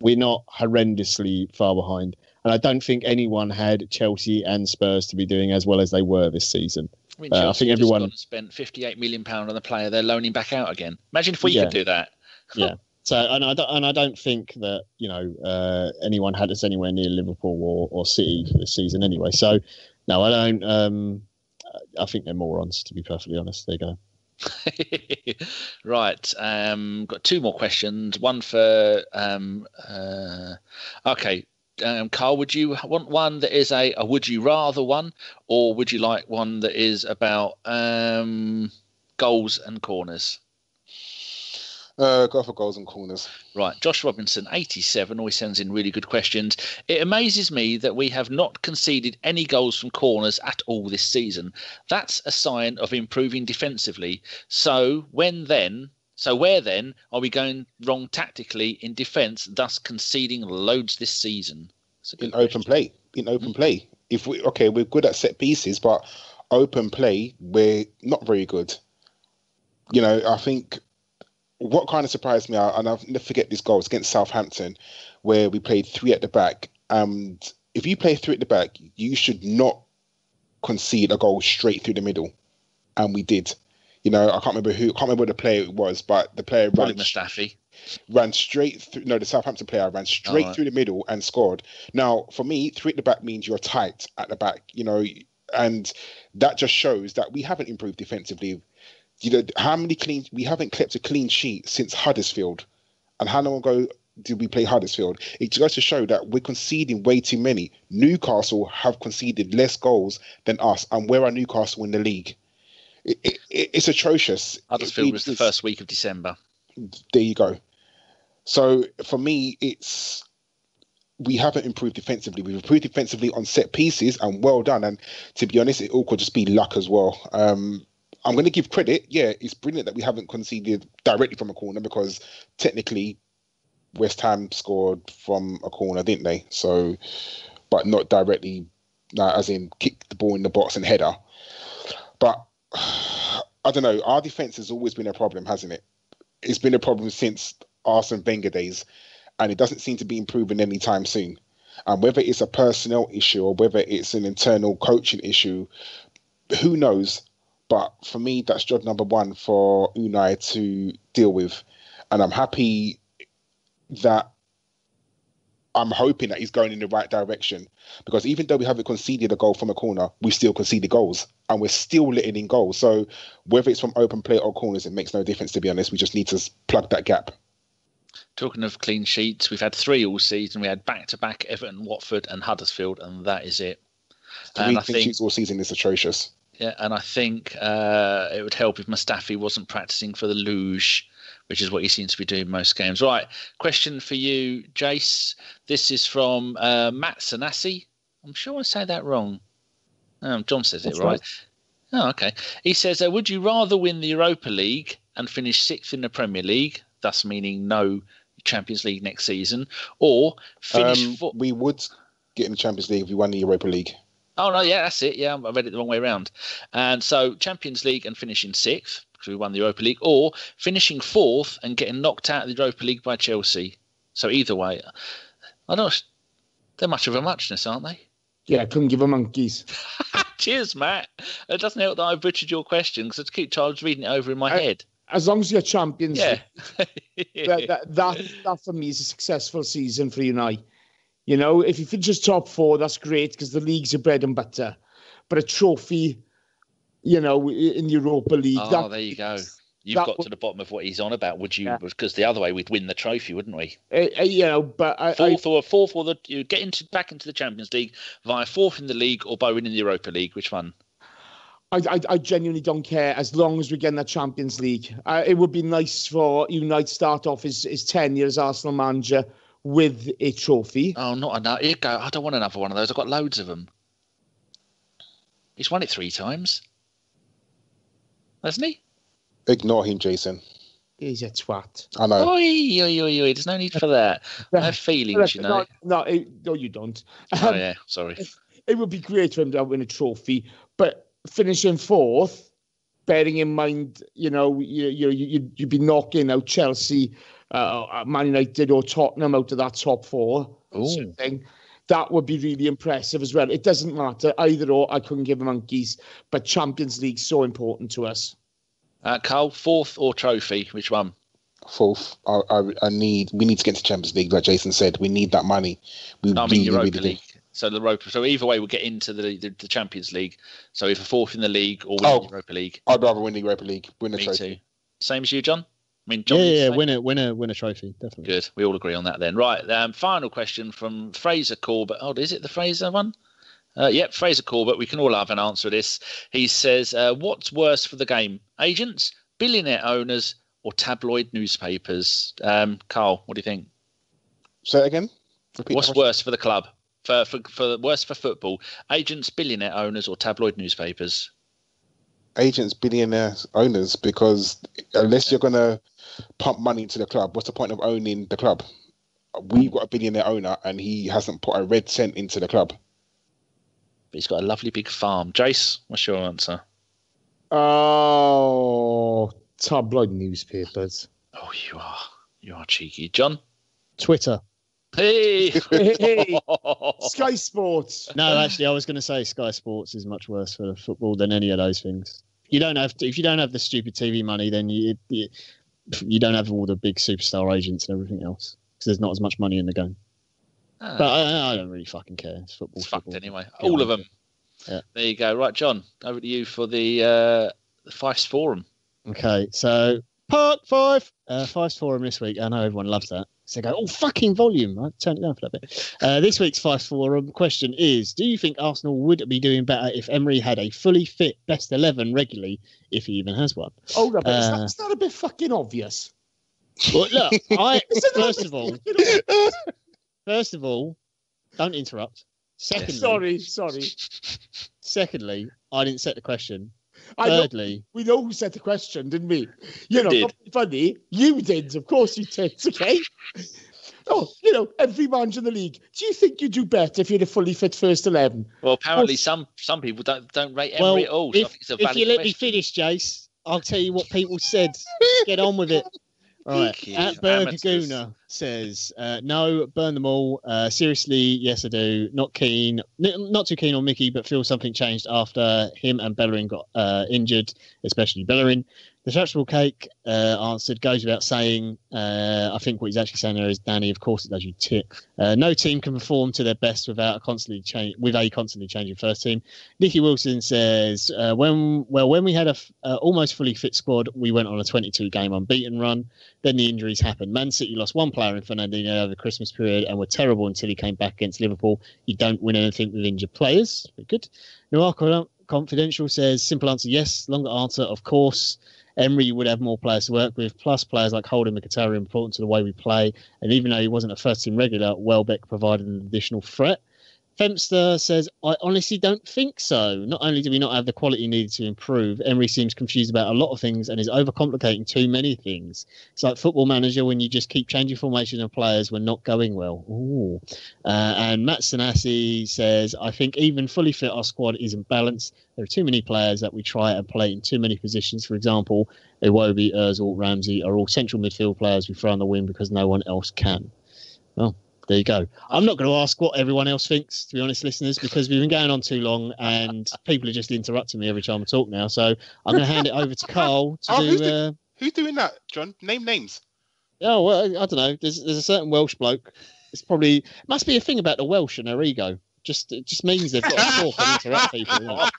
We're not horrendously far behind. And I don't think anyone had Chelsea and Spurs to be doing as well as they were this season. I mean, Chelsea I think everyone spent £58 million on the player they're loaning back out again. Imagine if we could do that. Yeah. So, and I don't think that anyone had us anywhere near Liverpool or City for this season anyway. So, no, I don't. I think they're morons, to be perfectly honest. There you go. Right. Got 2 more questions. One for okay. Karl, would you want one that is a would you rather one, or would you like one that is about goals and corners? Go for goals and corners. Right. Josh Robinson, 87, always sends in really good questions. It amazes me that we have not conceded any goals from corners at all this season. That's a sign of improving defensively. So where then are we going wrong tactically in defence, thus conceding loads this season? In open play. We're good at set pieces, but open play, we're not very good. I think what kind of surprised me, and I'll never forget this goal, was against Southampton, where we played 3 at the back. And if you play 3 at the back, you should not concede a goal straight through the middle. And we did. I can't remember what the player it was, but the player ran straight through. No, the Southampton player ran straight through the middle and scored. Now, for me, 3 at the back means you're tight at the back, and that just shows that we haven't improved defensively. We haven't kept a clean sheet since Huddersfield, and how long ago did we play Huddersfield? It goes to show that we're conceding way too many. Newcastle have conceded less goals than us, and where are Newcastle in the league? It's atrocious. Huddersfield was the first week of December. There you go. So for me, we haven't improved defensively. We've improved defensively on set pieces, and well done. And to be honest, it all could just be luck as well. I'm going to give credit. Yeah, it's brilliant that we haven't conceded directly from a corner, because technically West Ham scored from a corner, didn't they? So, but not directly, as in kick the ball in the box and header. But I don't know. Our defence has always been a problem, hasn't it? It's been a problem since Arsene Wenger days, and it doesn't seem to be improving anytime soon. And whether it's a personnel issue or whether it's an internal coaching issue, who knows? But for me, that's job number 1 for Unai to deal with. And I'm happy that I'm hoping that he's going in the right direction, because even though we haven't conceded a goal from a corner, we still conceded goals, and we're still letting in goals. So whether it's from open play or corners, it makes no difference, to be honest. We just need to plug that gap. Talking of clean sheets, we've had 3 all season. We had back-to-back Everton, Watford and Huddersfield, and that is it. 3 clean sheets all season is atrocious. Yeah, and I think it would help if Mustafi wasn't practicing for the luge, which is what he seems to be doing most games. Right, question for you, Jace. This is from Matt Sanassi. I'm sure I say that wrong. John says That's it right. Oh, okay. He says, would you rather win the Europa League and finish 6th in the Premier League, thus meaning no Champions League next season, or finish... We would get in the Champions League if we won the Europa League. Oh, no, yeah, that's it. Yeah, I read it the wrong way around. And so Champions League and finishing 6th, because we won the Europa League, or finishing 4th and getting knocked out of the Europa League by Chelsea. So either way, I don't. They're much of a muchness, aren't they? Yeah, I couldn't give a monkeys. Cheers, Matt. It doesn't help that I butchered your question, because I was reading it over in my head. As long as you're champions, yeah. that for me is a successful season for United. If you finish top 4, that's great, because the league's your bread and butter. But a trophy in the Europa League. Oh, there you go. You've got to the bottom of what he's on about. Would you? Yeah. Because the other way, we'd win the trophy, wouldn't we? But fourth, or you get back into the Champions League via fourth in the league or by winning the Europa League. Which one? I genuinely don't care as long as we get in the Champions League. It would be nice for United start off his tenure as Arsenal manager with a trophy. Oh, not enough. Here you go. I don't want another one of those. I've got loads of them. He's won it 3 times, hasn't he? Ignore him, Jason. He's a twat. I know. Oi. There's no need for that. I have feelings, you know. No, you don't. Oh, yeah. Sorry. It would be great for him to win a trophy, but finishing fourth, bearing in mind, you'd be knocking out Chelsea, Man United or Tottenham out of that top 4. Sort of thing. That would be really impressive as well. It doesn't matter. Either or, I couldn't give a monkeys, but Champions League's so important to us. Karl, fourth or trophy? Which one? Fourth. We need to get to Champions League, like Jason said. We need that money. Europa League. So So either way, we'll get into the Champions League. So either fourth in the league or win the Europa League. I'd rather win the Europa League. Win a Me trophy. Too. Same as you, John. I mean, John, win a trophy, definitely. Good. We all agree on that then. Right. Final question from Fraser Corbett. Oh, is it the Fraser one? Yep, Fraser Corbett. We can all have an answer to this. He says, what's worse for the game? Agents, billionaire owners, or tabloid newspapers? Karl, what do you think? Say it again. What's worse for the club? Worse for football? Agents, billionaire owners, or tabloid newspapers? Agents, billionaire owners, because unless you're going to pump money into the club, what's the point of owning the club? We've got a billionaire owner and he hasn't put a red cent into the club. But he's got a lovely big farm. Jace, what's your answer? Oh, tabloid newspapers. Oh, you are cheeky. John? Twitter. Hey! Sky Sports. No, actually, I was going to say Sky Sports is much worse for football than any of those things. If you don't have the stupid TV money, then you don't have all the big superstar agents and everything else because there's not as much money in the game. But I don't really fucking care. It's football. It's fucked anyway. All of them. Yeah. There you go. Right, John, over to you for the Fifes Forum. Okay, so Part 5. Fifes Forum this week. I know everyone loves that. So they go, fucking volume. I turned it down for that bit. This week's Fifes Forum question is, do you think Arsenal would be doing better if Emery had a fully fit best 11 regularly, if he even has one? Oh, no, but is that a bit fucking obvious? Well, look, First of all, don't interrupt. Secondly, sorry. Secondly, I didn't set the question. Thirdly, we know who set the question, didn't we? Not funny. You did, of course you did. Okay. Oh, every manager in the league. Do you think you'd do better if you had a fully fit first 11? Well, apparently some people don't rate Emery at all. So if you let me finish, Jace, I'll tell you what people said. Get on with it. Right. At Bergkamp says, no, burn them all. Seriously, yes, I do. Not keen. Not too keen on Mickey, but feel something changed after him and Bellerin got injured, especially Bellerin. The Stretchable Cake answered, goes without saying. I think what he's actually saying there is, Danny, of course it does, you tit. No team can perform to their best without a constantly changing first team. Nicky Wilson says, when we had a almost fully fit squad, we went on a 22-game unbeaten run. Then the injuries happened. Man City lost one player in Fernandinho over the Christmas period and were terrible until he came back against Liverpool. You don't win anything with injured players. Very good. Noir Confidential says, simple answer, yes. Longer answer, of course. Emery would have more players to work with, plus players like Holden and Mkhitaryan are important to the way we play. And even though he wasn't a first-team regular, Welbeck provided an additional threat. Femster says, I honestly don't think so. Not only do we not have the quality needed to improve, Emery seems confused about a lot of things and is overcomplicating too many things. It's like Football Manager when you just keep changing formation of players when not going well. Ooh. And Matt Sanassi says, I think even fully fit, our squad isn't balanced. There are too many players that we try and play in too many positions. For example, Iwobi, Ozil, Ramsey are all central midfield players we throw on the wing because no one else can. Well, there you go. I'm not going to ask what everyone else thinks, to be honest, listeners, because we've been going on too long and people are just interrupting me every time I talk now. So I'm going to hand it over to Karl to do... Who's doing that, John? Name names. Oh, well, I don't know. There's a certain Welsh bloke. It's probably... must be a thing about the Welsh and their ego. it just means they've got to talk and interrupt people.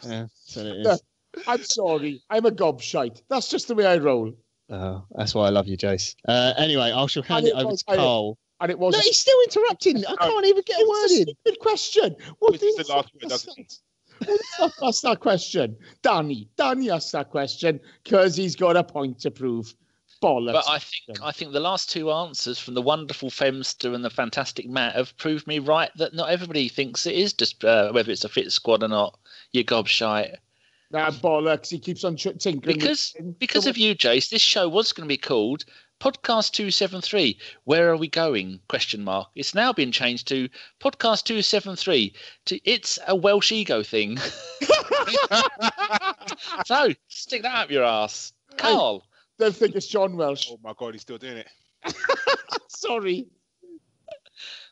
Yeah, so it is. I'm sorry. I'm a gobshite. That's just the way I roll. That's why I love you, Jace. Anyway, I shall hand it over to Karl. And it was. No, he's still interrupting. I can't even get a word in. Good question. What is the last word, doesn't it? Ask that question. Danny asked that question because he's got a point to prove. Bollocks. But I think the last two answers from the wonderful Femster and the fantastic Matt have proved me right that not everybody thinks it is just whether it's a fit squad or not. You gobshite. Nah, bollocks. He keeps on tinkering. Because of you, Jace, this show was going to be called Podcast 273. Where are we going? ? It's now been changed to Podcast 273. It's a Welsh ego thing. So stick that up your ass, Karl. They'll think it's John Welsh. Oh my God, he's still doing it. Sorry.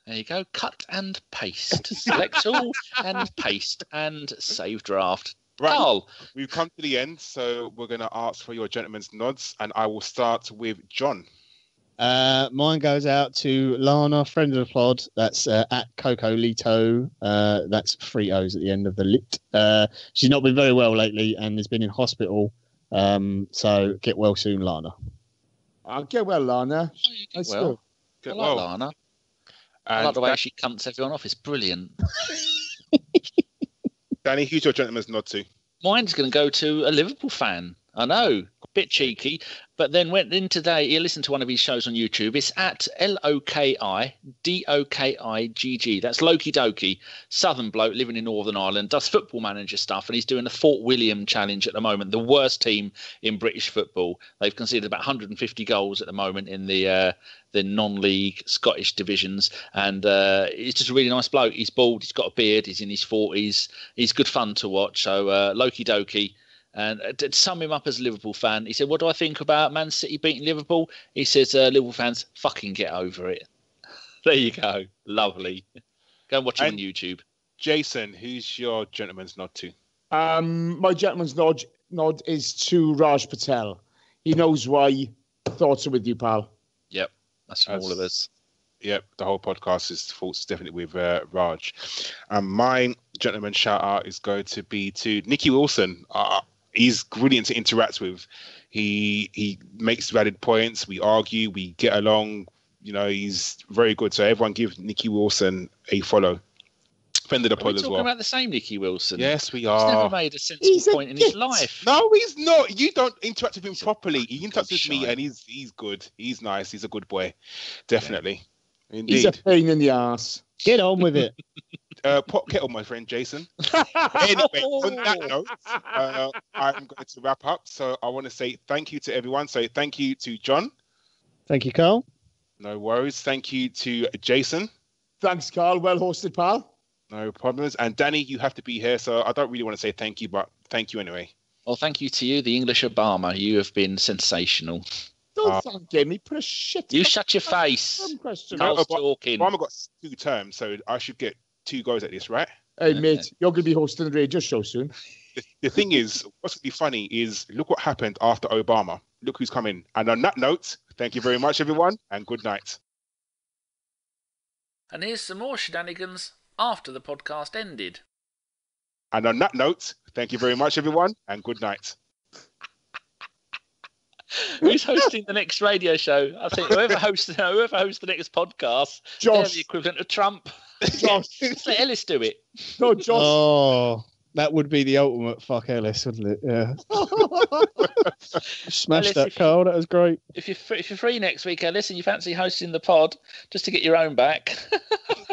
There you go. Cut and paste. Select all and paste and save draft. Right, Karl. we've come to the end, so we're going to ask for your gentlemen's nods, and I will start with John. Mine goes out to Lana, friend of the pod. That's at Coco Lito. That's 3 O's at the end of the lit. She's not been very well lately and has been in hospital. So get well soon, Lana. I'll get well, Lana. Get well. Lana. I like the way she cunts everyone off. It's brilliant. Danny, who's your gentleman's nod to? Mine's going to go to a Liverpool fan. I know, a bit cheeky, but then went in today. He listened to one of his shows on YouTube. It's at LOKIDOKIGG. That's Loki Doki, Southern bloke living in Northern Ireland, does Football Manager stuff, and he's doing the Fort William Challenge at the moment, the worst team in British football. They've conceded about 150 goals at the moment in the non-league Scottish divisions, and he's just a really nice bloke. He's bald, he's got a beard, he's in his 40s. He's good fun to watch. So Loki Doki. And to sum him up as a Liverpool fan, he said, what do I think about Man City beating Liverpool? He says, Liverpool fans, fucking get over it. There you go. Lovely. Go and watch him on YouTube. Jason, who's your gentleman's nod to? My gentleman's nod is to Raj Patel. He knows why. Thoughts are with you, pal. Yep. That's from all of us. Yep, the whole podcast is definitely with Raj. My gentleman's shout out is going to be to Nicky Wilson. He's brilliant to interact with. He makes valid points. We argue. We get along. You know, he's very good. So everyone give Nicky Wilson a follow. Friend of the pod as well. We're talking about the same Nicky Wilson. Yes, we are. He's never made a sensible point in his life. No, he's not. You don't interact with him properly. He interacts with me, and he's good. He's nice. He's a good boy. Definitely. Yeah. Indeed. He's a pain in the ass. Get on with it. Pot kettle, my friend Jason. Anyway, on that note, I'm going to wrap up. So I want to say thank you to everyone. So thank you to John. Thank you, Karl. No worries. Thank you to Jason. Thanks, Karl. Well hosted, pal. No problems. And Danny, you have to be here. So I don't really want to say thank you, but thank you anyway. Well, thank you to you, the English Obama. You have been sensational. Don't thank him. He put a shit. You shut your face. Carl's talking. Obama got 2 terms, so I should get 2 goes at this, right? Hey, mate, you're going to be hosting the radio show soon. The thing is, what's going to be funny is look what happened after Obama. Look who's coming. And on that note, thank you very much, everyone, and good night. And here's some more shenanigans after the podcast ended. And on that note, thank you very much, everyone, and good night. Who's hosting the next radio show? I think whoever hosts the next podcast, Josh. They're the equivalent of Trump. Josh. Let Ellis do it. No, Josh. Oh, that would be the ultimate fuck Ellis, wouldn't it? Yeah. Smash Ellis, that, Karl. That was great. If you're free next week, Ellis, and you fancy hosting the pod just to get your own back.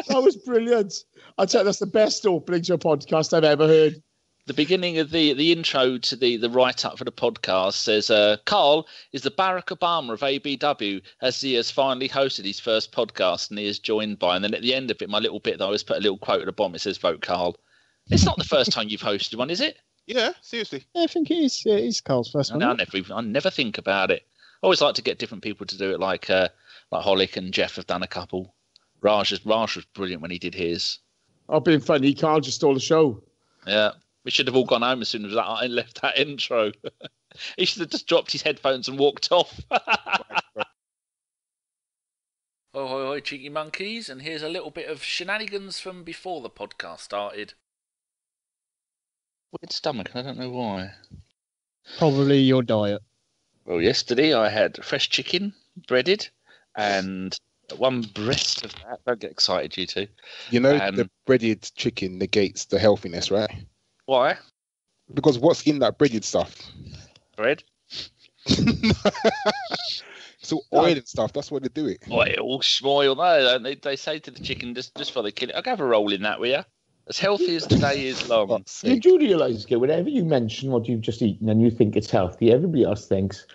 That was brilliant. I'd say that's the best opening to a podcast I've ever heard. The beginning of the intro to the write-up for the podcast says, Karl is the Barack Obama of ABW as he has finally hosted his first podcast and he is joined by, and then at the end of it, my little bit that I always put a little quote at the bottom, it says, vote Karl. It's not the first time you've hosted one, is it? Yeah, seriously. Yeah, I think it is. Yeah, it is Karl's first one. I never think about it. I always like to get different people to do it, like Holick and Jeff have done a couple. Raj was brilliant when he did his. I've been funny. Karl just stole the show. Yeah. We should have all gone home as soon as I left that intro. He should have just dropped his headphones and walked off. Oh, hoi, hoi, cheeky monkeys, and here's a little bit of shenanigans from before the podcast started. Weird stomach, I don't know why. Probably your diet. Well, yesterday I had fresh chicken, breaded, and one breast of that. Don't get excited, you two. You know, the breaded chicken negates the healthiness, right? Why? Because what's in that breaded stuff? Bread? It's all oil and stuff. That's what they do it. Oil, schmoil. No, they say to the chicken just before they kill it, I'll have a roll in that, will you? As healthy as the day is long. You do realise, whenever you mention what you've just eaten and you think it's healthy, everybody else thinks,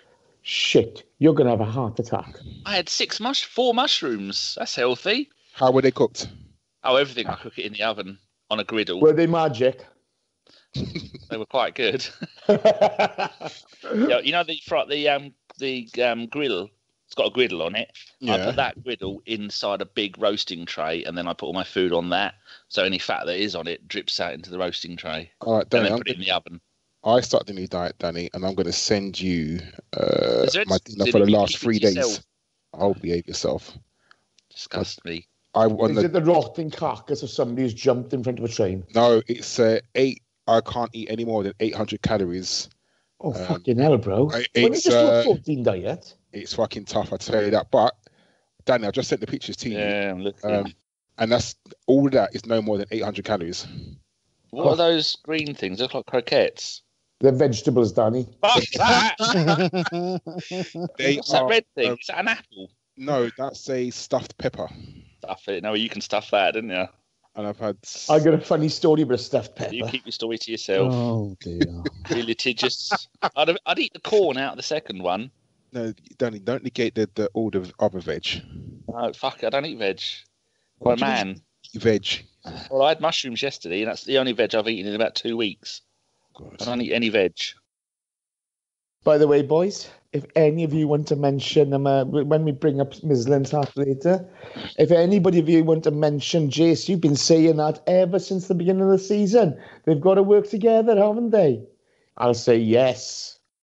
shit, you're going to have a heart attack. I had 4 mushrooms. That's healthy. How were they cooked? Oh, everything. I cook it in the oven on a griddle. Were they magic? They were quite good. You know the grill. It's got a griddle on it. Yeah. I put that griddle inside a big roasting tray, and then I put all my food on that. So any fat that is on it drips out into the roasting tray. All right, Danny, and then put it in the oven. I start the new diet, Danny, and I'm going to send you my dinner did for the you last keep it 3 to days. yourself? I'll behave yourself. Disgust me. Is it the rotting carcass of somebody who's jumped in front of a train? No, it's 8. I can't eat any more than 800 calories. Oh, fucking hell, bro. When you just do a 14 diet? It's fucking tough, I tell you that. But, Danny, I just sent the pictures to you. Yeah, I'm looking. And that's all of that is no more than 800 calories. What are those green things? They look like croquettes. They're vegetables, Danny. Fuck that! They What's that red thing? Is that an apple? No, that's a stuffed pepper. Stuff it. No, you can stuff that, didn't you? And I've had... I got a funny story about a stuffed pepper. You keep your story to yourself. Oh, dear. You're litigious. I'd eat the corn out of the second one. No, Danny, don't negate all the other veg. No, fuck, I don't eat veg. I'm a man. Eat veg. Well, I had mushrooms yesterday, and that's the only veg I've eaten in about 2 weeks. God. I don't eat any veg. By the way, boys, if any of you want to mention them, when we bring up Mizzlin's half later, if anybody of you want to mention Jace, you've been saying that ever since the beginning of the season. They've got to work together, haven't they? I'll say yes.